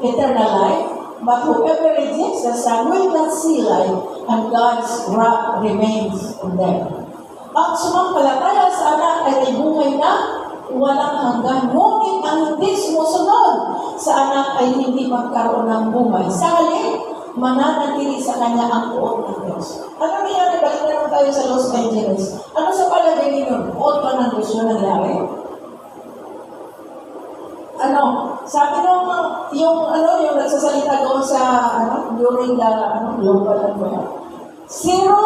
S6: eternal life, but whoever rejects the Son will not see life, and God's wrath remains on them. Ang sumampalataya sa anak ay may buhay na walang hanggan, ngunit ang hindi sumusunod sa anak ay hindi magkaroon ng buhay. Sa halip, mananatili sa kanya ang puot ng Diyos. Ano nangyari? Balik na naman tayo sa Los Angeles. Ano sa palagay ninyo? Puot pa ng Diyos yun nangyari? Ano? Sabi nung yung nagsasalita doon sa during the global zero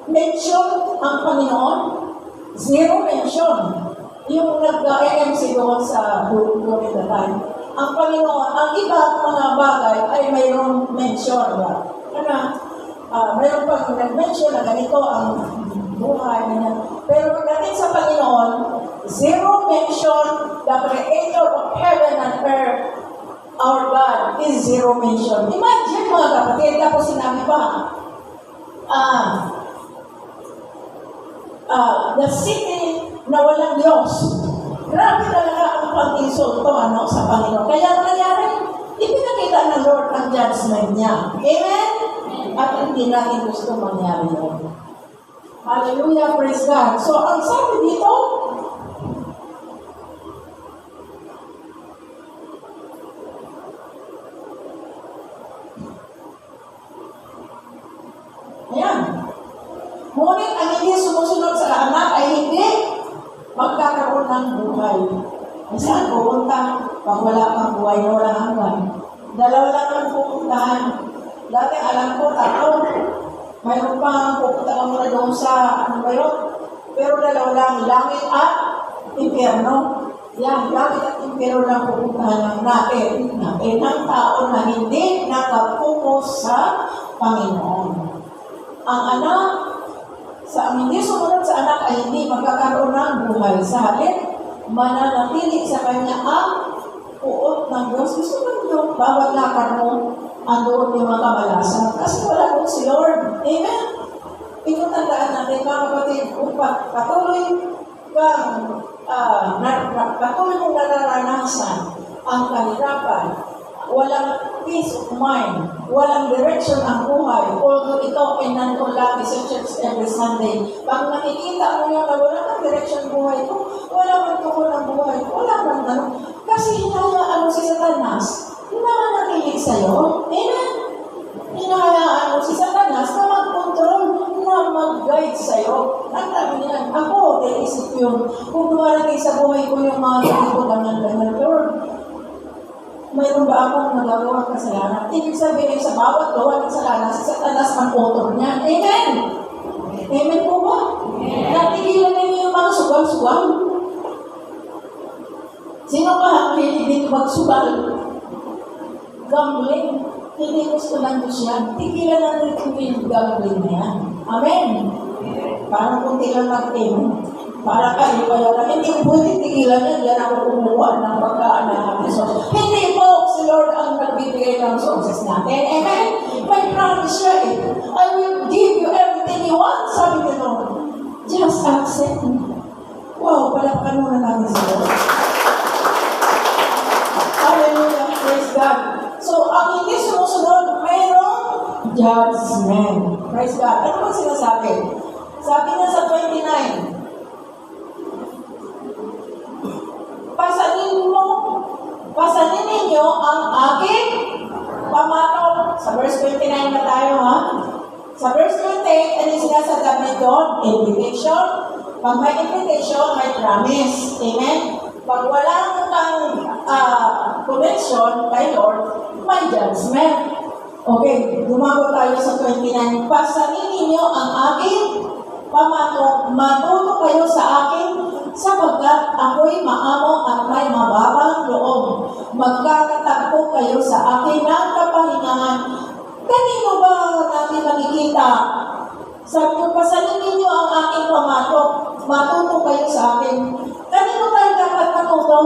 S6: mention ang Panginoon. Zero mention. Yung nag-MC doon sa during the time. Ang Panginoon, ang iba mga bagay ay mayroong mention. Mayroon pang nag-mention na ganito ang buhay. Pero pagdating sa Panginoon, zero mention, the creator of heaven and earth, our God is zero mention. Imagine mga kapatid, tapos sinabi pa, the city na walang Diyos. Grabe talaga ang pag-insulto sa Panginoon. Kaya nangyari, ipinakita ng Lord ang judgment niya. Amen? At hindi natin gusto mangyari yun. Hallelujah, praise God. So, ang sabi dito, ayan. Ngunit ang hindi sumusunod sa anak ay hindi magkakaroon ng buhay. Saan pupunta? Pag wala kang buhay na walang hanggan. Dalawa lang ang pupuntahan. Dati alam ko, tatlo. Mayroon pang pupunta ka muna doon sa pero dalawa lang, langit at impyerno. Yan, langit at impyerno lang pupuntahan natin ng tao na hindi nakapokus sa Panginoon. Ang anak, sa hindi sumunod sa anak ay hindi magkakaroon ng buhay. Sa halip, mananatili sa kanya ang puot ng Diyos. Gusto mo yung bawat lakad mo, andoon yung mga kamalasan. Kasi wala po si Lord. Amen? Pinutandaan natin, mga kapatid, kung patuloy mong nararanasan ang kahirapan, walang peace of mind, walang direction ang buhay, although ito ay nandun lagi sa church every Sunday. Pag nakikita mo yun na wala kang direction buhay ko, wala kang tukol ng buhay ko, wala kang tanong. Kasi hinahayaan mo si Satanas, nananatili sa'yo. Amen? Hinahayaan mo si Satanas na mag-control, na mag-guide sa'yo. Ang dami niyan. Ako, naisip yun. Kung dumarating sa buhay ko yung mga ganito ng Lord, mayroon ba akong nagagawa ng kasalanan? Ibig sabihin sa bawat gawa ng kasalanan, si Satanas ang author niyan. Amen? Amen po ba? Natigilan ninyo yung mga sugal-sugal. Sino ba ang hilig dito magsugal? Gambling. Hindi gusto ng Diyos yan. Tigilan natin yung gambling na yan. Amen? Parang kunti lang natin. Para kayo lang. Hindi ko pwede tigilan yan. Yan ako kumuha ng pagkaan na resources. Hindi po si Lord ang nagbibigay ng resources natin. Amen? May promise siya eh. I will give you everything you want. Sabi ni Lord. Just accept me. Wow, palakpan muna natin si Lord. Hallelujah. Praise God. So, ang hindi sumusunod, mayroong judgment. Praise God. Ano ba sinasabi? Sabi niya sa 29, pasanin ninyo ang aking pamato. Sa verse 29 na tayo, ha? Sa verse 28, ano sinasabi doon? Invitation. Pag may invitation, may promise. Amen? Pag walang kang connection kay Lord, may judgment. Okay, dumako tayo sa 29. Pasanin ninyo ang aking pamato. Matuto kayo sa aking sapagkat ako'y maamo at may mababang loob. Magkakatagpo kayo sa akin ng kapahingahan. Kanino ba natin nakikita? Sabi ko, pasalin ninyo ang aking pamatok. Matuto kayo sa akin. Kanino tayo dapat matuto?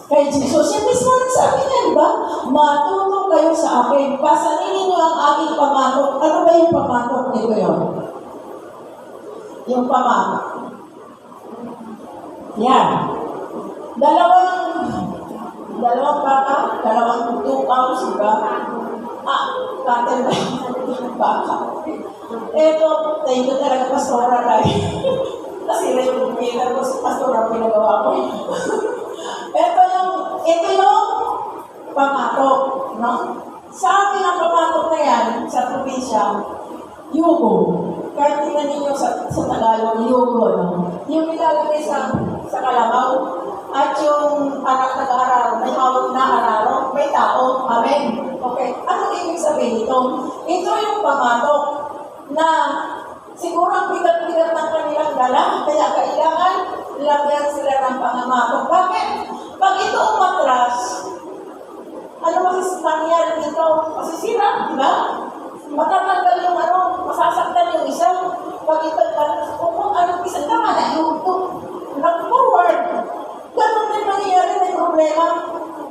S6: Kay Jesus. Yung mismo nagsabi niya, di ba? Matuto kayo sa akin. Pasalin ninyo ang aking pamatok. Ano ba yung pamatok? Ito yun. Yung pamatok. Yan. Dalawang baka, dalawang 2 cows, di ba? Cattle ba? Baka. Ito, thank you talaga, Pastora Rai. Kasi na yung pinag ko sa Pastora, pinagawa ko. Ito yung pamatok, no? Sa atin ang pamatok na yan, sa probinsya, yugo. Kahit tingnan ninyo sa Tagalog, yugo, no? Yung nilalagay sa kalabaw, at yung anak nag-aaral, may hawak na araro, may tao. Amen. Okay. Ano ibig sabihin ito? Ito yung pamatok na siguro ang bigat-bigat ng kanilang dala, kaya kailangan lagyan sila ng pangamatok. Bakit? Pag ito umatras, ano mangyari dito? Masisira, di ba? Matatanggal yung masasaktan yung isa. Pag ito, kung anong isang tama na yung forward. Ganun din nangyayari, may problema.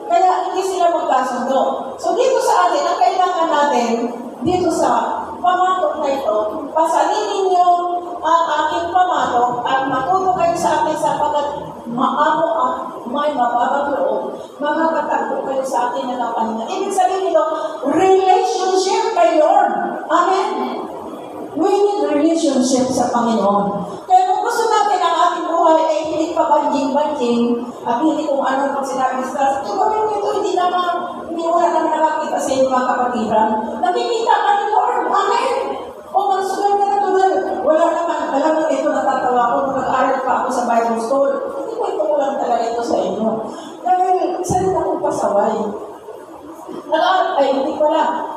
S6: Kaya hindi sila magkasundo. So dito sa atin, ang kailangan natin, dito sa pamatok na ito, pasalin ninyo ang aking pamatok at matuto kayo sa akin sapagkat maamo at may mababang loob. Makakatagpo kayo sa akin na kapahinga. Ibig sabihin nito, relationship kay Lord. Amen? We need relationship sa Panginoon. Kaya kung gusto natin ang ating buhay ay hindi pa banjing-banjing at hindi kung ano pag sinabi sa ito gawin nito, hindi wala naman nakakita sa inyo mga kapatiran. Nakikita ka ni Lord. Amen? O magsugal ka na tulad. Wala naman. Alam mo ito, natatawa ko. Nung nag-aaral pa ako sa Bible School. Hindi ko ito lang talaga ito sa inyo. Dahil salita kong pasaway. Nag-aaral ay hindi pala.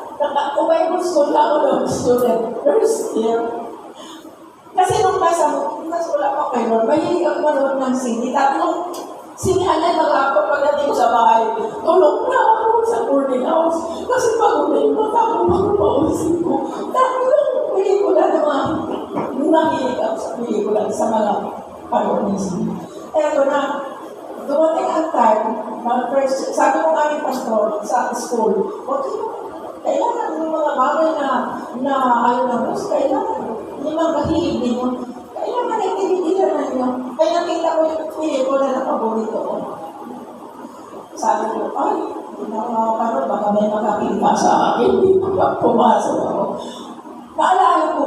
S6: Kung Bible School na ako ng student, first year. Kasi nung mas wala pa kay Lord, mahilig ako manood ng sini. Tatlong sinihan na ako pagdating ko sa bahay. Tulog na ako sa boarding house. Kasi pagod na yung mata ko, pagpausin ko. Tatlong pelikula na mahilig ako sa pelikula sa mga panood ng sini. Eto na, dumating ang time, sabi ko kami pastor sa school, kailangan yung mga bagay na ayaw ng Diyos, kailangan yung mga kahilig ninyo, kailangan activity na ninyo. Kaya nakita ko yung pelikula na paborito ko. Sabi ko, ay, nakakapanood, baka may makakita sa akin, pumasok ako. Naalala ko,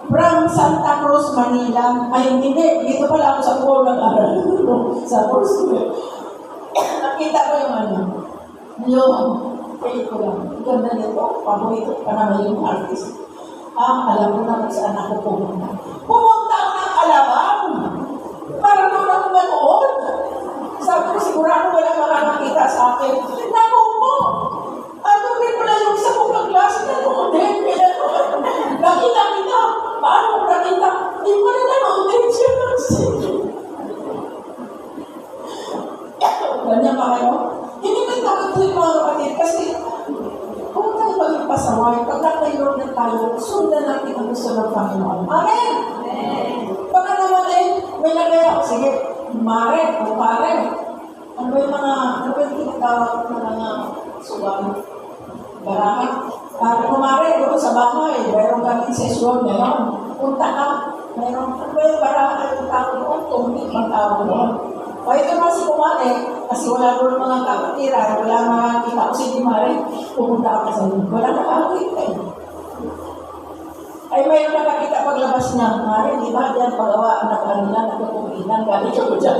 S6: from Santa Cruz, Manila, ay hindi, dito pala ako sa buong nag-aral, sa first year. Nakita ko yung pelikula. Ganda nito, paborito pa naman yung artist. Alam mo na kung saan ako pumunta. Pumunta ako ng Alabang! Para doon ako manood. Sabi ko, sigurado wala makakakita sa akin. Naku po! Doon rin pala yung isa kong kaklase na noon din. Nakita kita. Paano ko nakita? Hindi ko na nanood din siya. Ganyan ba kayo? Hindi ko takot yung mga kapatid kasi kung tayo maging pasaway, pagka kay Lord na tayo, sundan natin ang gusto ng Panginoon. Amen! Baka naman may lagay ako, sige, mare o pare. Ano ba yung tinatawag ng mga suwang barahan? Para kumare, doon sa bahay, mayroon kaming sesyon ngayon. Punta ka, mayroon, ano ba yung barahan yung tao doon? Tumit ang tao doon. O ito naman si kumare, kasi wala doon mga kapatiran, wala mga kita ko si Dimare, pumunta ako sa inyo. Wala nakakita eh. Ay mayroon nakakita paglabas niya, Mare, di ba diyan pagawa ang nakanila, nagkukuminan, galing ako dyan.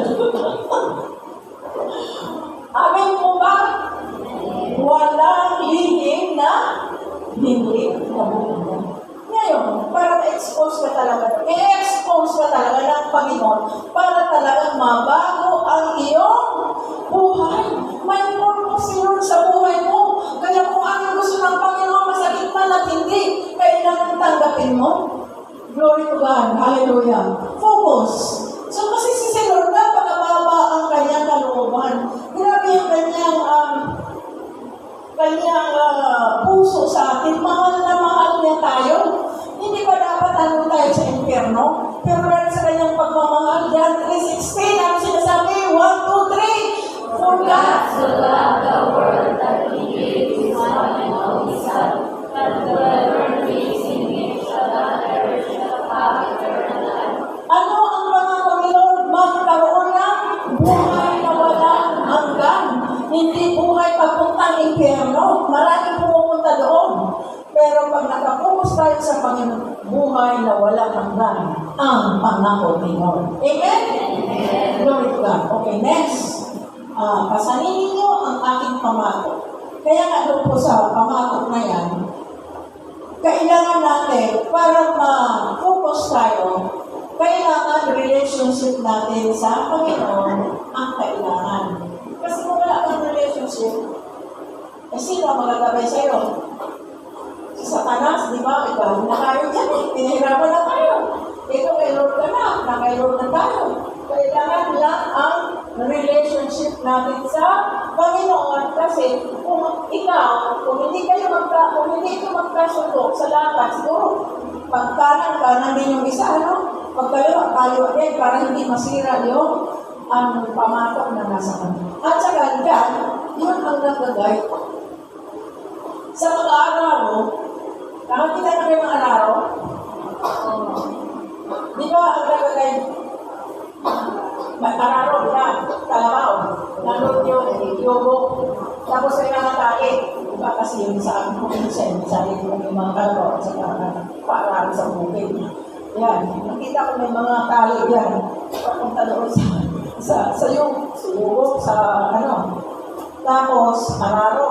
S6: Amin po ba? Walang lihim na hindi nabubunan. Ngayon, para ma-expose ka talaga, i-expose ka talaga ng Panginoon para talagang mabago ang iyong buhay. May purpose yun sa buhay mo. Kaya kung ano gusto ng Panginoon, masakit man at hindi, kailangan tanggapin mo. Glory to God. Hallelujah. Focus.
S5: God so loved the world that he gave his one and only Son, that whoever believes in him shall not perish but have eternal life.
S6: Ano ang pangako ni Lord? Magkaroon ng buhay na walang hanggan. Hindi buhay papuntang impyerno. Maraming pumupunta doon. Pero pag nakapokus tayo sa Panginoon, buhay na walang hanggan ang pangako ni Lord. Amen? Glory to God. Okay, next. Pasanin ninyo ang aking pangako. Kaya nga doon po sa pangako na yan, kailangan natin, para ma-focus tayo, kailangan relationship natin sa Panginoon ang kailangan. Kasi kung wala kang relationship, sino ang magagabay sa'yo? Si Satanas, di ba? Ikaw na tayo dyan eh. Pinahirapan na tayo. Ito kay Lord ka na kay Lord na tayo. Kailangan lang ang relationship natin sa Panginoon kasi kung hindi ito magkasundo sa lahat, siguro pagkanan din yung isa, pagkaliwa tayo din para hindi masira yung ang pamatok na nasa kanila. At saka dyan, yun ang nagagay. Sa pag-aararo, nakakita na kayo ng araro? Di ba ang nagagay? May araro, di ba? Kalabaw. Nandun yung yobo. Tapos ay nakatali. Di ba kasi yung sa provincial, sabi ko yung mga kalabaw at saka paararo sa bukid. Yan. Nakita ko may mga tali yan. Papunta doon sa yung yobo, sa Tapos, araro.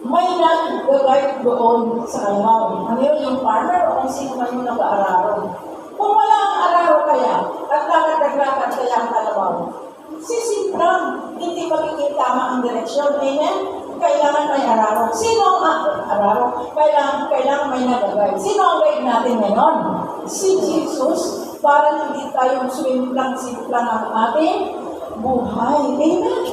S6: May nag-guide doon sa kalabaw. Ano yun, yung farmer o kung sino man yung nag-aararo. Kung wala ang araro kaya, at lakad-lakad kaya ang kalabaw, sisimplang, hindi magiging tama ang direksyon. Amen? Kailangan may araro. Sino ang araro? Kailangan may nag-guide. Sino ang guide natin ngayon? Si Jesus, para hindi tayo simplang ang ating buhay. Amen?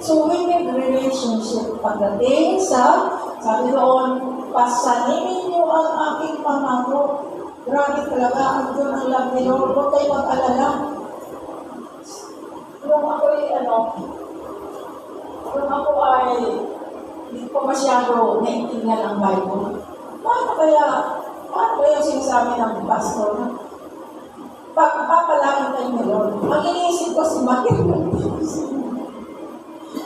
S6: So, we need relationship pagdating sa, sabi doon, pasaninin niyo ang aking pangako. Grabe talaga, ang doon ang love ni Lord. Huwag kayo mag-alala. Nung ako ay hindi ko masyado naintindihan ang Bible. Paano kaya sinasabi ng pastor na pagpapalangin kayo ni Lord? Ang iniisip ko si Matthew.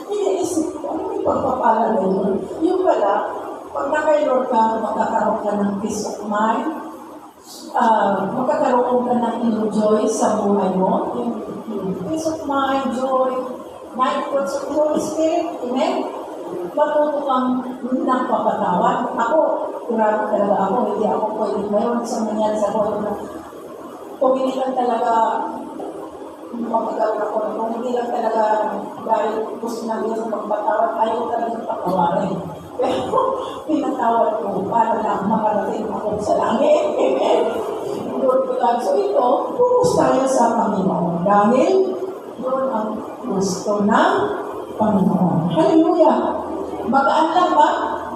S6: Iniisip ko, ano yung pagpapala na yun? Yung pala, pag na-kay Lord ka, magkakaroon ka ng peace of mind, magkakaroon ka ng inner joy sa buhay mo, yung peace of mind, joy, 9 fruits of the Holy Spirit, amen? Matuto kang nagpapatawad. Ako, grabe talaga ako, hindi ako pwede ngayon sa nangyari sa buhay na kung hindi lang talaga magkakaroon ako, kung hindi lang talaga dahil gusto na Diyos magpatawad, ayaw talagang patawarin. Pero pinatawad ko para lang makarating ako sa langit. Amen. Lord ko lang. So ito, pumus tayo sa Panginoon. Dahil yun ang gusto ng Panginoon. Hallelujah! Magaan lang ba?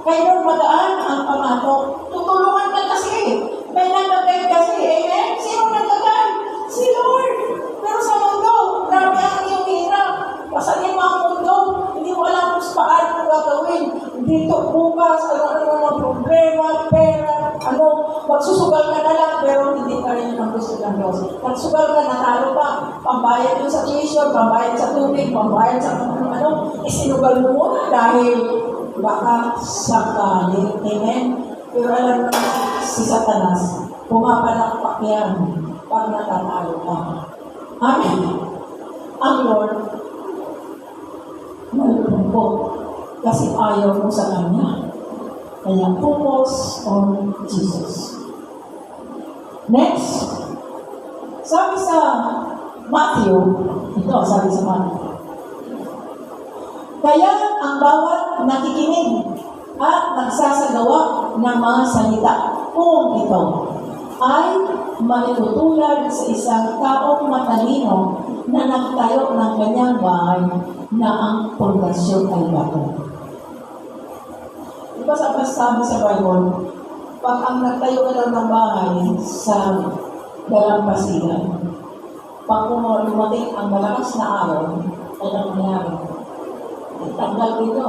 S6: Kayo magaan ang pamatok. Tutulungan ka kasi. May nagagay kasi. Amen? Sino nagagay? Si Lord. Pero sa mundo, grabe ang iyong hirap. Pasanin mo ang mundo. Hindi mo alam kung paano gagawin. Dito bukas, ano mga problema, pera, magsusugal ka na lang, pero hindi ka rin ang gusto ng Diyos. Magsugal ka, natalo pa, pambayad mo sa tuition, pambayad sa tubig, pambayad sa isinugal mo muna dahil baka sakali. Amen? Pero alam mo, si Satanas, pumapalakpak yan pag natatalo ka. Amen? Ang Lord, malulungkot kasi ayaw mo sa Kanya. Kaya focus on Jesus. Next, sabi sa Matthew, sabi sa Matthew, kaya ang bawat nakikinig at nagsasagawa ng mga salita kung ito ay matutulad sa isang taong matalino na nagtayo ng kanyang bahay na ang pundasyon ay bato. Diba sabi sa Bible, pag ang nagtayo ka daw ng bahay sa dalampasigan, pag dumating ang malakas na araw, ay nangyayari. tanggal dito.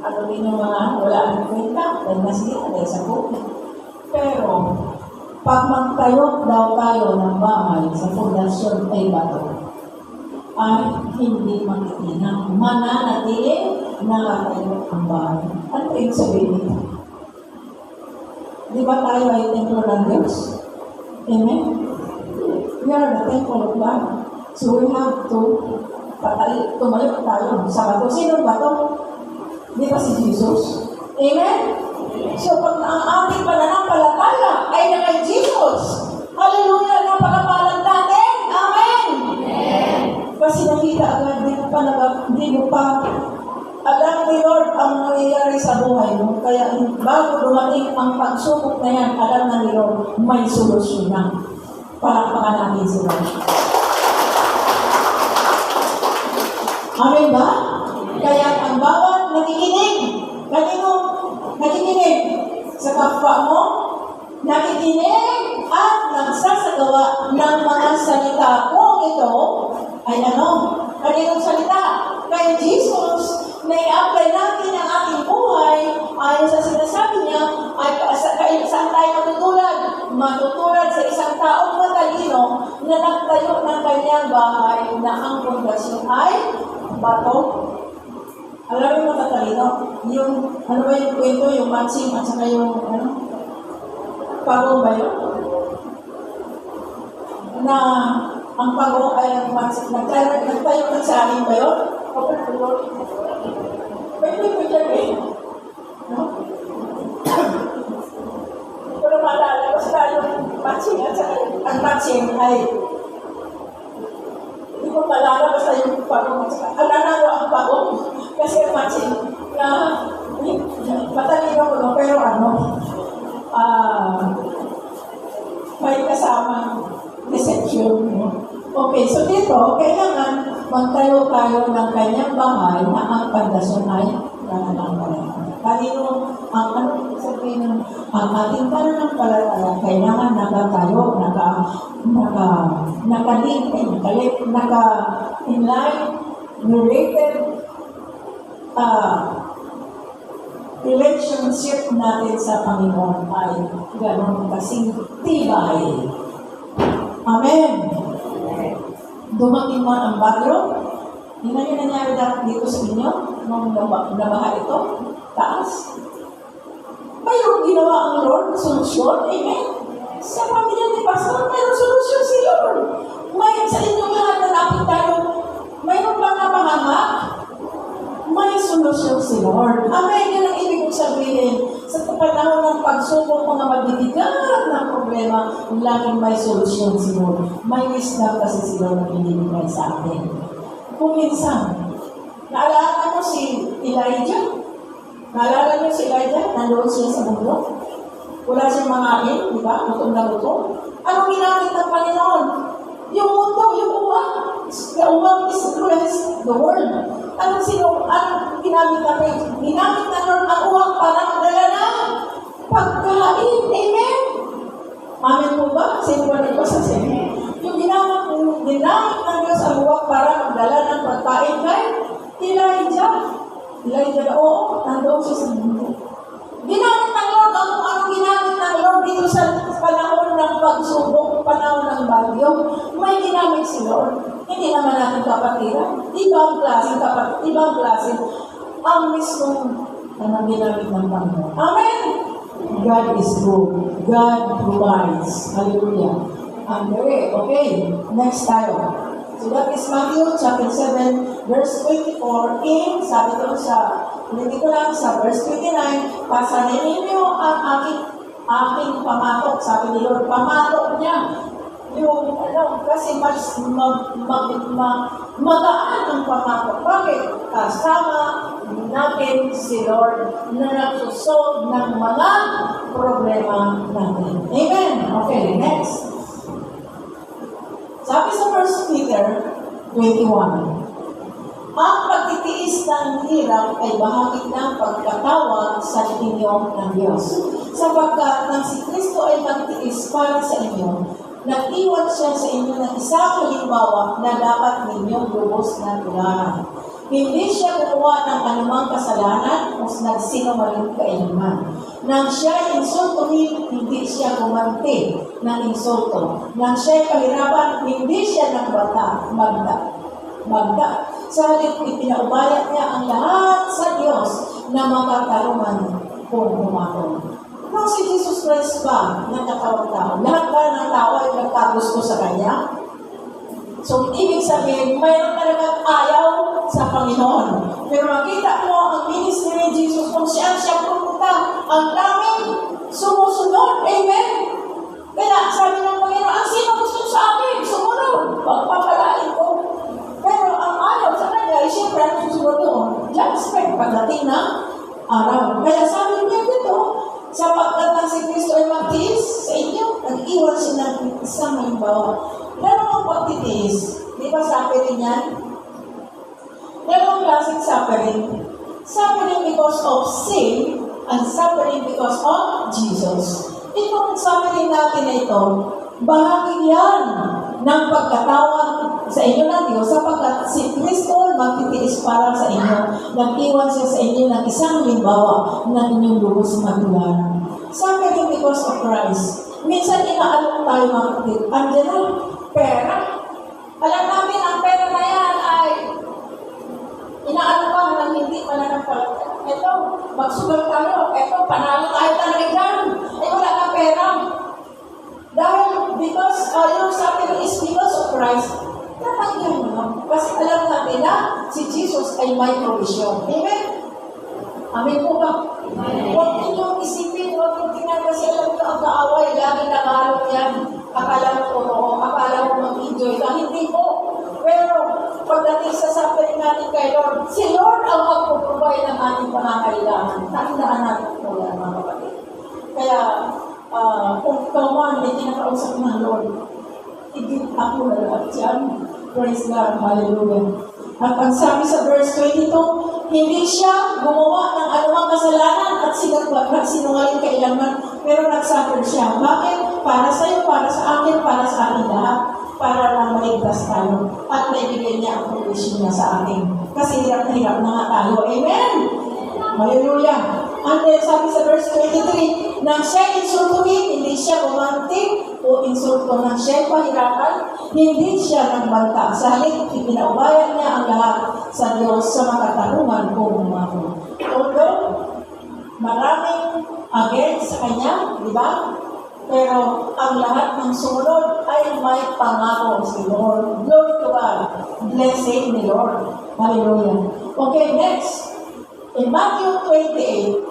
S6: Ano din yung mga wala ang kwenta, dahil nasira dahil sa COVID. Pero, pag magtayo daw tayo ng bahay sa pundasyon ay bato, ay hindi makikinang mananatili nakatayo ang bahay. Ano ibig sabihin nito? Di ba tayo ay templo ng Diyos? Amen? We are the temple of God. So we have to tumayo tayo sa bato. Sino bato? Di ba si Jesus? Amen? So pag ang ating pananampalataya ay na kay Jesus, hallelujah, napakapalan natin. Amen! Kasi nakita agad, hindi mo pa alam ni Lord ang nangyayari sa buhay mo. Kaya bago dumating ang pagsubok na yan, alam na ni Lord, may solusyon na. Palakpakan natin si Lord. Amen ba? Kaya ang bawat nakikinig, kanino nakikinig? Sa kapwa mo, nakikinig at nagsasagawa ng mga salita kung ito ay ano? Kaninong salita? Kay Jesus, na i-apply natin ang ating buhay ayon sa sinasabi niya, ay saan tayo matutulad? Matutulad sa isang taong matalino na nagtayo ng kanyang bahay na ang pundasyon ay bato. Alam mo matatalino? Yung, ano ba yung kwento? Yung matching at saka yung, pagong ba yun? Na ang pagong ay ang matching. Nagtayo ng sa amin ba yun? Pwede ko dyan eh. No? Pero maalala, basta yung matching at saka ang matching ay hindi ko maalala basta yung pagong at saka nanalo ang pagong kasi ang matching na matalino ko no, pero may kasamang deception. No? Okay, so dito, kailangan magtayo tayo ng kanyang bahay na ang pandasyon ay pananampalataya. Kanino, ang sabihin ang ating pananampalataya, kailangan nakatayo, naka-inline, related, relationship natin sa Panginoon ay gano'n kasing tibay. Amen! Dumating man ang bagyo, hindi na yung nangyari dito sa inyo, nung nabaha ito, taas. Mayroong ginawa ang Lord, solusyon, amen? Sa pamilya ni Pastor, mayroong solusyon si Lord. May sa inyong lahat na napit tayo, mayroong mga mahamak, may solusyon si Lord. Amen, yan ang ibig kong sabihin. Sa panahon ng pagsubok, mga magbibigat ng problema, laging may solusyon si Lord. May wisdom kasi si Lord na binibigay sa atin. Kung minsan, naalala mo si Elijah? Naalala niyo si Elijah? Nandoon siya sa mundo. Wala siyang mangain, di ba? Gutom na gutom. Anong ginamit ng Panginoon? Yung mundo, yung uwang. The uwang is the world. Anong ginamit natin? Ginamit na Lord ang uwang para magdala ng pagkain. Amen? Amen po ba? Sino ba nito sa sinin? Yung ginamit ng Diyos ang uwang para magdala ng pagkain kay Elijah. Elijah na, oo, nandoon siya sa mundo. Ginamit ng Lord ang kung anong ginamit ng Lord dito sa panahon ng pagsubok, panahon ng bagyo. May ginamit si Lord. Hindi naman natin kapatiran. Ibang klase. Ang mismong ginamit ng Panginoon. Amen! God is good. God provides. Hallelujah. Okay, next tayo. So that is Matthew chapter 7, verse 24. Sabi doon hindi ko lang sa verse 29, pasanin ninyo ang aking pamatok. Sabi ni Lord, pamatok niya. Yung, kasi mas magaan ang pamatok. Bakit? Kasama natin si Lord na nagsusolve ng mga problema natin. Amen? Okay, next. Sabi sa 1 Peter 21, ang pagtitiis ng hirap ay bahagi ng pagkatawag sa inyo ng Diyos. Sapagkat nang si Kristo ay nagtiis para sa inyo, nag-iwan siya sa inyo ng isang halimbawa na dapat ninyong lubos na tularan. Hindi siya gumawa ng anumang kasalanan o nagsinungaling kailanman. Nang siya insultuhin, hindi siya gumanti ng insulto. Nang siya pahirapan, hindi siya magda. Sa halip, ipinaubaya niya ang lahat sa Diyos na makatarungan kung humakon. Nung si Jesus Christ ba, nagkatawag tao, lahat ba ng tao ay nagkagusto sa Kanya? So, ibig sabihin, mayroon talagang ayaw sa Panginoon. Pero makita mo ang ministry ni Jesus kung saan siya pumunta, ang daming sumusunod. Amen? Kaya sabi ng Panginoon, ang sino gusto sa akin? Sumunod. Pagpapalain ko. Pero ang ayaw sa Kanya, ay siyempre ang susunod doon. Judgment pagdating ng araw. Kaya sabi niya dito, sapagkat ang si Kristo ay magtiis sa inyo, nag-iwan siya ng isang halimbawa. Dalawang pagtitiis. Di ba suffering yan? Dalawang klaseng suffering. Suffering because of sin and suffering because of Jesus. Itong suffering natin na ito, bahagi yan ng pagkatawag sa inyo ng Diyos sapagkat si Kristo magtitiis para sa inyo. Nag-iwan siya sa inyo ng isang halimbawa ng inyong lubos matularan. Suffering because of Christ. Minsan inaalok tayo mga kapatid. Andiyan na, pera. Alam namin, ang pera na yan ay inaalok ng hindi mananampalataya. Ito, magsugal tayo. Ito, panalo tayo talaga dyan. Ay, wala kang pera. Dahil, because your suffering is because of Christ, tatanggihan mo. Kasi alam natin na si Jesus ay may provision. Amen? Amen po ba? Huwag ninyong isipin, huwag ninyong tingnan kasi alam nyo ang kaaway, lagi nakahalong yan. Akala mo totoo, akala mo mag-enjoy ka. Hindi po. Pero, pagdating sa suffering natin kay Lord, si Lord ang magpuprovide ng ating pangangailangan. Tandaan natin po yan, mga kapatid. Kaya, kung ikaw man, may kinakausap ng Lord, i-give ako na lahat yan. Praise God, hallelujah. At ang sabi sa verse 22, hindi siya gumawa ng anumang kasalanan at sinungaling kailanman, pero nagsuffer siya. Bakit? Para sa iyo, para sa akin, para sa atin lahat. Para lang maligtas tayo. At maibigay niya ang provision niya sa atin. Kasi hirap na nga tayo. Amen! Hallelujah! And then sabi sa verse 23, nang siya insultuhin, hindi siya gumanti o insulto nang siya pahirapan, hindi siya nagbanta. Sa halip, ipinaubaya niya ang lahat sa Diyos sa makatarungan kung umako. Although, maraming against sa Kanya, di ba? Pero ang lahat ng sumunod ay may pangako si Lord. Glory to God. Blessing ni Lord. Hallelujah. Okay, next. In Matthew 28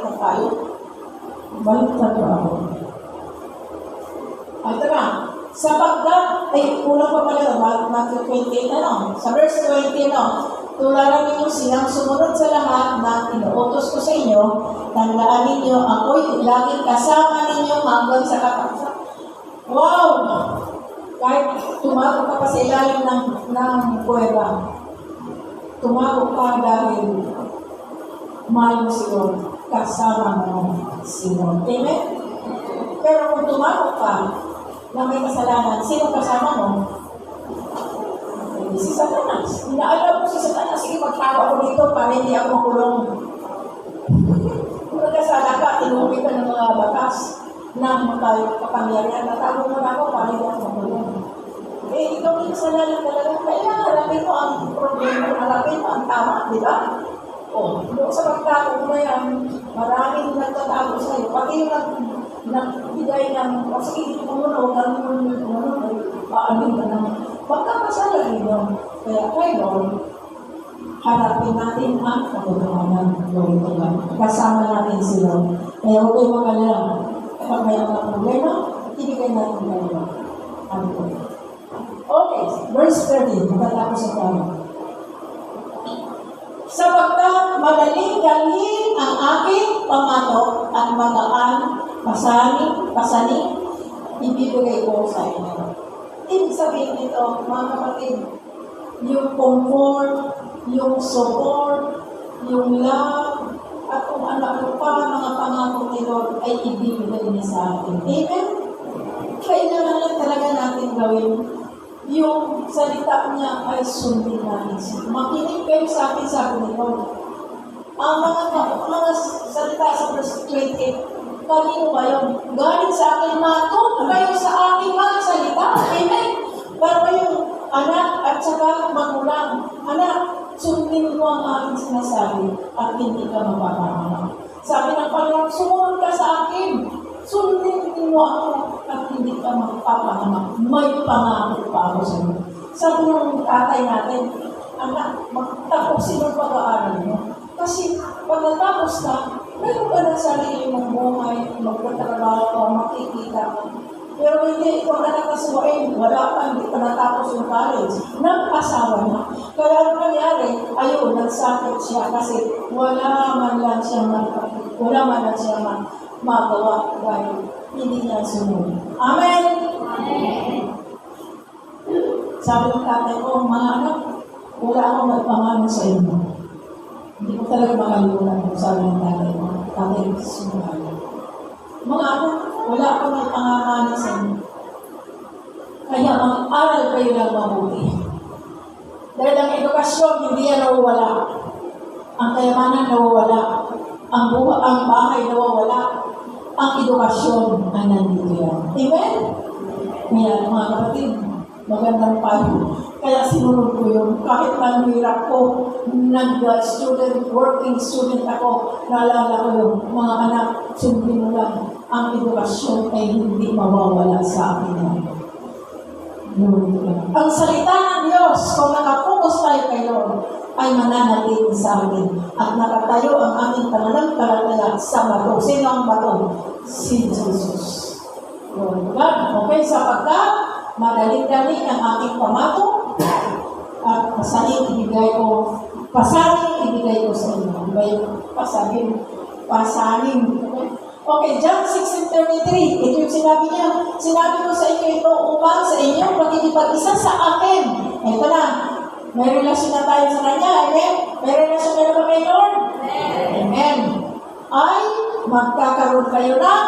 S6: na tayo. Balik na ako. Ito na. Sapagkat, ay kulang pa pala, Matthew 28 sa verse 20 tularan ninyo silang sumunod sa lahat na inuutos ko sa inyo, tandaan ninyo, ako'y laging kasama ninyo hanggang sa kapagsa. Wow! Kahit tumago ka pa sa ilalim ng kuweba, tumago ka dahil mahal mo si Lord, kasama mo si Lord. Amen? Pero kung tumago ka na may kasalanan, sino kasama mo? Si Satanas. Inaalam mo si Satanas, sige, magtawa ko dito para hindi ako makulong. Kung nagkasala ka, tinuwi ka ng mga batas na tayo kapangyarihan. Natago mo na ako para hindi ako makulong. Eh, ikaw yung kasalanan talaga. Kaya harapin mo ang problema, harapin mo ang tama, di ba? O, doon sa pagtago mo yan, maraming nagtatago sa'yo. Pati yung nagbigay ng, o sige, tumunog, paamin ka naman. Pagkakasala ninyo, kaya kayo, harapin natin ang katotohanan. Kasama natin sila. Kaya huwag kayo magalala. Kapag may mga problema, ibigay natin kayo. Okay, verse 30. Matatapos sa tayo. Sapagkat madaling galhin ang aking pamato at magaan, pasaning, ibibigay ko sa inyo. Ibig sabihin nito, mga kapatid, yung comfort, yung support, yung love, at kung ano-ano pa mga pangako ni Lord ay ibibigay niya sa atin. Amen? Kailangan lang talaga natin gawin yung salita niya ay sundin natin. Makinig kayo sa akin, sabi ni Lord. Ang mga salita sa verse 28, kanino ba yun? Galing sa akin, matuto kayo sa aking mga salita. Amen? Para yung anak at saka magulang. Anak, sundin mo ang aking sinasabi at hindi ka mapapahamak. Sabi ng Panginoon, sumunod ka sa akin. Sundin mo ako at hindi ka mapapahamak. May pangako pa ako sa iyo. Sabi ng tatay natin, anak, magtapusin ang pag-aaral mo. Kasi pag natapos ka, meron ka ng sarili mong buhay, magtatrabaho ka, makikita ka. Pero hindi ito anak na suwain, wala pa, hindi pa natapos yung college. Nag-asawa na. Kaya ang nangyari, ayun, nagsakit siya kasi wala man lang siyang magawa dahil hindi niya sumunod. Amen? Amen. Sabi ng tatay ko, mga anak, wala akong nagpamano sa inyo. Hindi ko talaga makalimutan kung sabi ng tatay ko. Tatay ko sumunod. Mga anak, wala akong nagpangangani sa inyo. Kaya mag-aral kayo ng mabuti. Dahil ang edukasyon, hindi yan nawawala. Ang kayamanan nawawala. Ang bahay nawawala. Ang edukasyon ay nandito yan. Amen? Kaya mga kapatid, magandang payo. Kaya sinunod ko yun. Kahit ang hirap ko, working student ako, naalala ko yun, mga anak, sundin mo lang. Ang edukasyon ay hindi mawawala sa akin yan. Ang salita ng Diyos, kung nakapokus tayo kay Lord, ay mananatili sa amin at nakatayo ang aming pananampalataya sa bato. Sino ang bato? Si Jesus. Lord God, okay, sapagkat madaling-dali ang aking pamato at pasanin ibigay ko sa inyo. Diba yung pasanin? Okay, John 6:33. Ito yung sinabi niya. Sinabi ko sa inyo ito upang sa inyong pagkikipag-isa sa akin. Ito na. May relasyon na tayo sa Kanya. Amen? May relasyon na ba kay Lord? Amen. Ay, magkakaroon kayo ng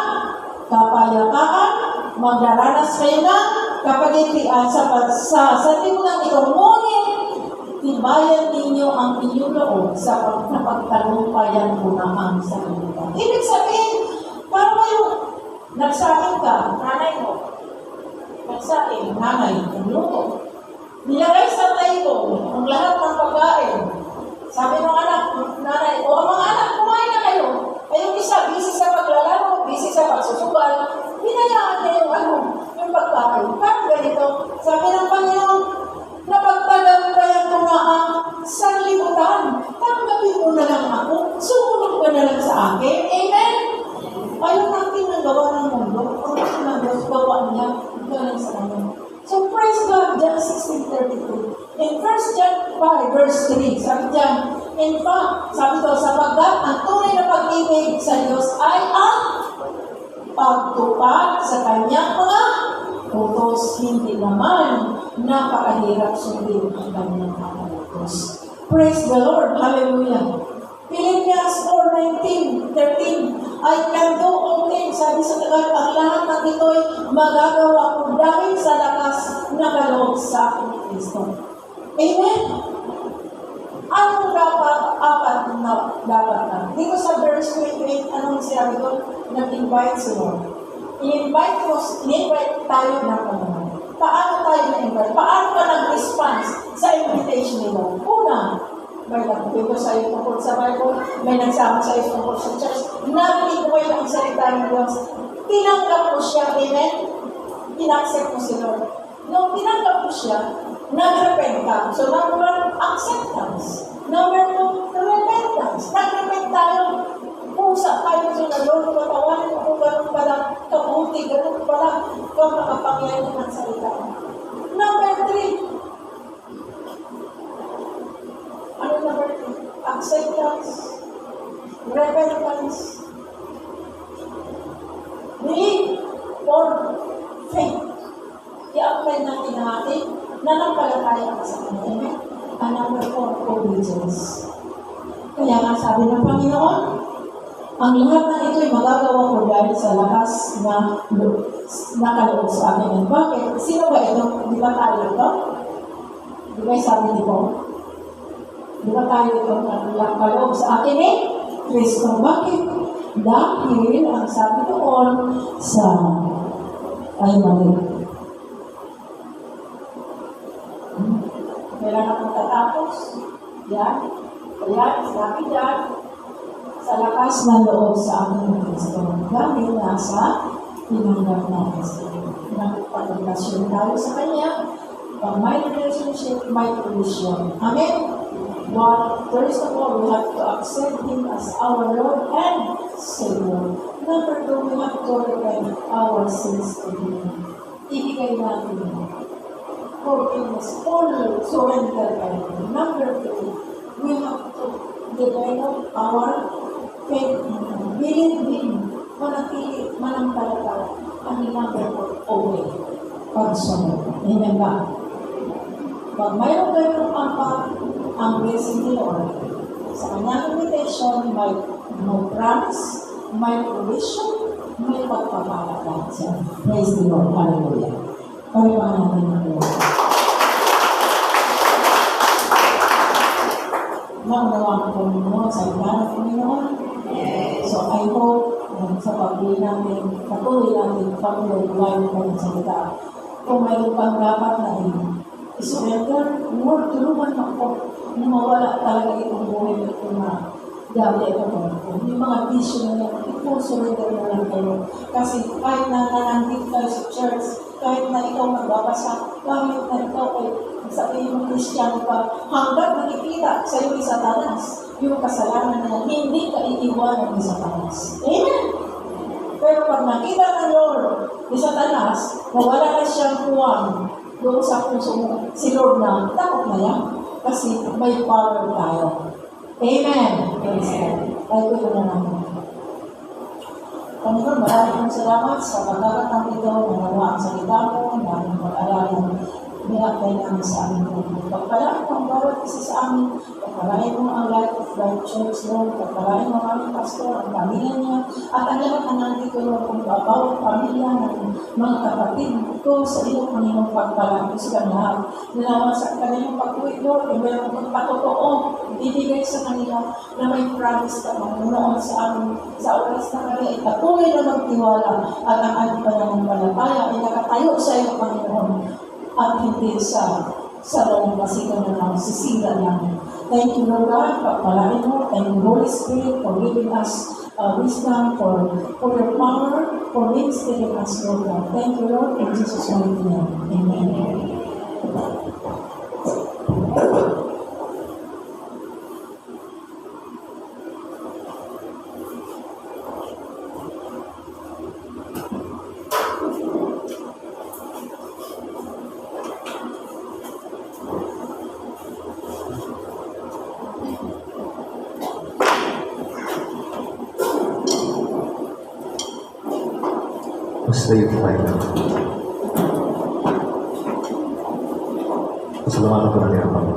S6: kapayapaan, maglaranas kayo ng kapagitian sa libutan ito. Ngunit, tibayan ninyo ang inyong loob sa napagtalumpayan ko na ang sa libutan. Ibig sabihin, paano kayo nagsakin ka, nanay mo, nagsakin, nanay, nagluto, nilagay sa tayo ang lahat ng pagkain. Sabi ng anak, nanay, o mga anak, kumain na kayo. Ay yung isa, busy sa paglalaro, busy sa pagsusugal, hinayaan niya yung pagkain. Parang ganito, sabi ng Panginoon, napagtalumpayan ko na ang sanlibutan. Tanggapin mo na lang ako, sumunod ka na lang sa akin. Amen? Ayaw natin ang gawa ng mundo. Ang gusto ng Diyos, gawa niya, galing sa kanya. So praise God, John 16:32. In 1 John 5, verse 3, sabi dyan, in fact, sabi ito, sapagkat ang tunay na pag-ibig sa Diyos ay ang pagtupad sa kanyang mga utos, hindi naman napakahirap sundin ang kanyang mga utos. Praise the Lord, hallelujah. Philippians 4:13, I can do all things, sabi sa Tagalog, ang lahat ng ito'y magagawa ko dahil sa lakas na kaloob sa akin ni Kristo. Amen? Anong apat na dapat na? Dito sa verse 28, anong sinabi ko? Nag-invite si Lord. In-invite tayo ng Panginoon. Paano tayo na-invite? Paano ka nag-response sa invitation ni Lord? Una, may nagpito sa iyo tungkol sa Bible, may nagsama sa iyo tungkol sa church, narinig mo yung salita ng Diyos, tinanggap mo siya, amen? In-accept mo si Lord. Nung tinanggap mo siya, nag-repent ka. So, number one, acceptance. Number two, repentance. Nag-repent tayo. Pusa tayo sa Lord, matawanin mo kung gano'n pala kabuti, gano'n pala kung makapangyayari ng salita. Number three, ano number 2? Acceptance, repentance, believe, or faith. I-apply natin ang ating nanampalataya ka sa Kanya. And number 4, obedience. Kaya nga sabi ng Panginoon, ang lahat na ito'y magagawa ko dahil sa lakas na nakaloob sa akin. Bakit? Sino ba ito? Di ba tayo ito? Di ba sabi ni Paul? Di ba tayo ito nakaloob sa akin Kristo? Bakit? Dahil ang sabi doon sa mali. Kailan akong tatapos? Yan. Ayan, sabi yan. Sa lakas ng loob sa akin ng Kristo. Dahil nasa tinanggap na Kristo. Nagpagkasyon tayo sa Kanya. Pag may relationship, may provision. Amen? But first of all, we have to accept Him as our Lord and Savior. Number two, we have to repent our sins to Him. Ibigay natin forgiveness, full surrender kayo. Number three, we have to develop our faith in Him. Believe Him. Manatili, manampalataya. Ang number four, obey. Pagsunod. Amen ba? Pag mayroon kayong ang blessing ni Lord, sa kanyang invitation, may no promise, may provision, may pagpapalagay siya. Praise the Lord. Hallelujah. Paliwanag natin ng Lord. Naunawaan ko ninyo sa iba ng Panginoon. So I hope sa pag-uwi natin, patuloy natin pag-uwi ng salita. Kung mayroon pang dapat na i-surrender, Lord, tulungan ako na mawala talaga itong buhay na ito na dati ito ko. Yung mga vision na yan, ito surrender na lang kayo. Kasi kahit na nanandito tayo sa church, kahit na ikaw magbabasa, kahit na ikaw ay sabihin mo Kristiyano ka, hanggat nakikita sa iyo ni Satanas, yung kasalanan na hindi ka iiwanan ni Satanas. Amen! Pero pag nakita ng Lord ni Satanas, na wala na siyang kuwang doon sa puso mo, si Lord na, takot na yan. Kasi may power tayo. Amen! Praise God. Ay ko na naman. Panginoon, maraming salamat sa pagkakataon ito na nawa ang salita mo, na mag-aralan binakay namin sa aming buhay. Pagpalain mo ang bawat isa sa amin, pagpalain mo ang Light of Life Church, Lord, pagpalain mo ang aming pastor, ang pamilya niya, at ang lahat na nandito, Lord, kung bawat pamilya ng mga kapatid ko sa iyo, Panginoon, pagpalain ko sila lahat. Nalaman sa kanilang pag-uwi, Lord, kung meron kong patotoo, ibigay sa kanila na may promise ka noon sa amin, sa oras na kami, ay patuloy na magtiwala at ang ating pananampalataya ay nakatayo sa iyo, Panginoon, at hindi sa loob masigaw na lang, sisira lang. Thank you, Lord God, pagpalain mo. Thank you, Holy Spirit, for giving us wisdom, for your power, for ministering us, Lord God. Thank you, Lord, in Jesus' mighty name. Amen.
S3: Basta yung tayo. Pasalamatan ko na niya ang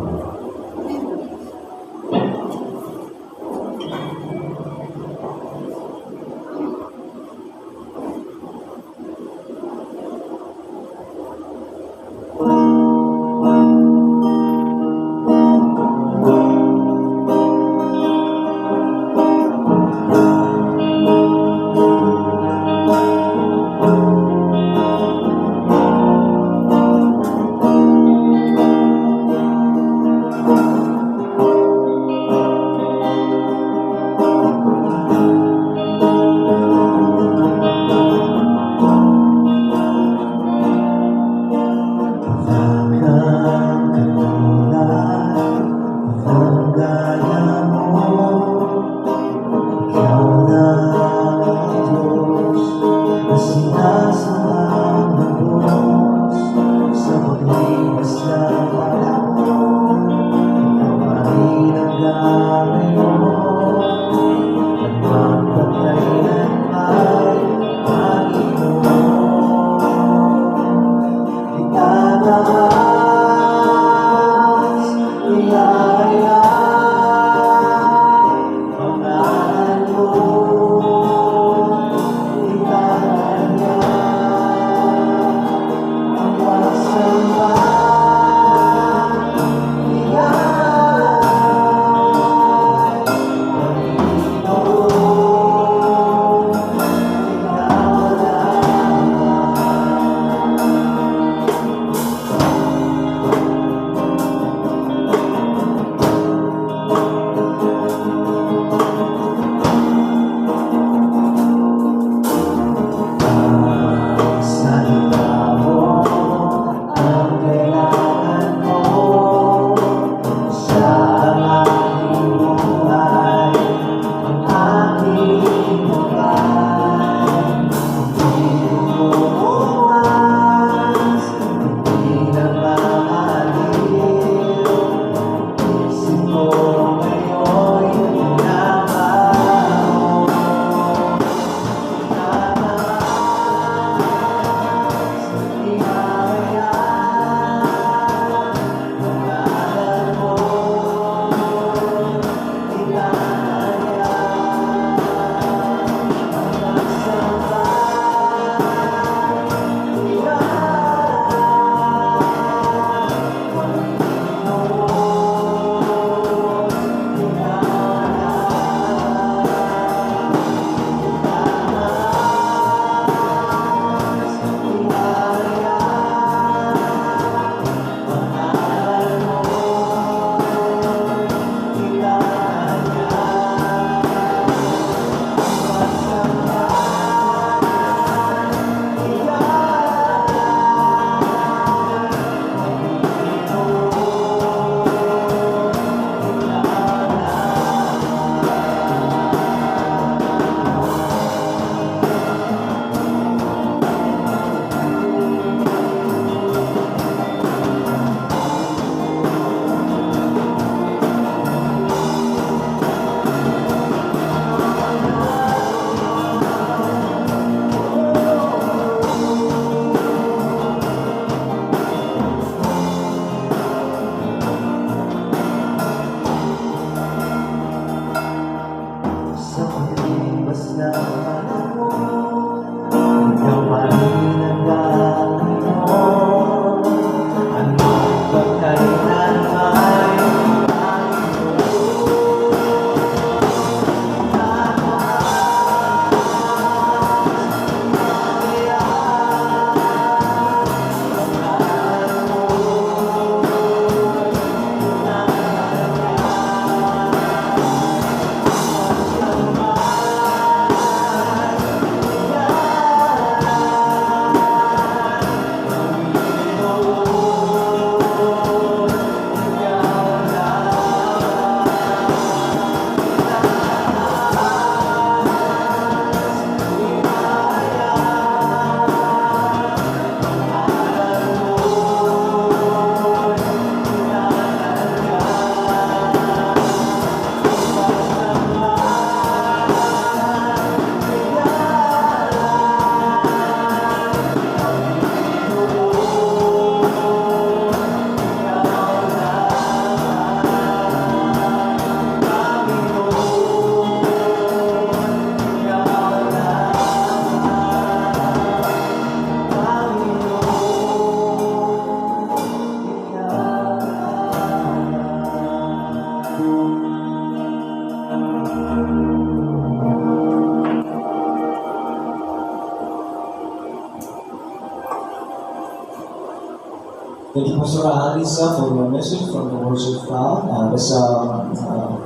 S1: Pastor Alisa for your message from the words of God. Let's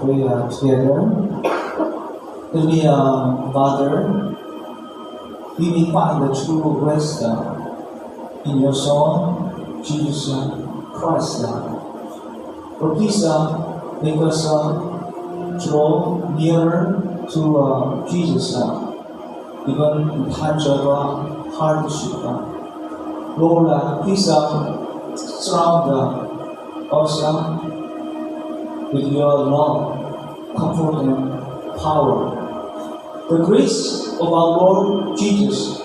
S1: pray together. Heavenly Father, we may find the true rest in your Son, Jesus Christ. Lord, please make us draw nearer to Jesus, even in times of hardship. Lord, please surround us with your love, comfort, and power. The grace of our Lord Jesus,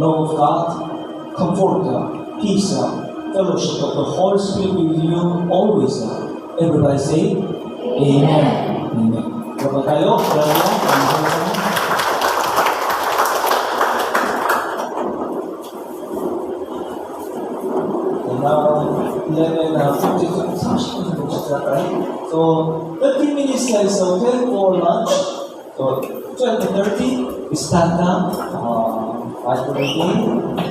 S1: love of God, comfort, peace, fellowship of the Holy Spirit with you always. Everybody say, Amen. Amen. Kapag tayo, now 11:50, 30분 정도 시작할까요? So 30 minutes is hotel for lunch. So 12:30 we start now. 5:30.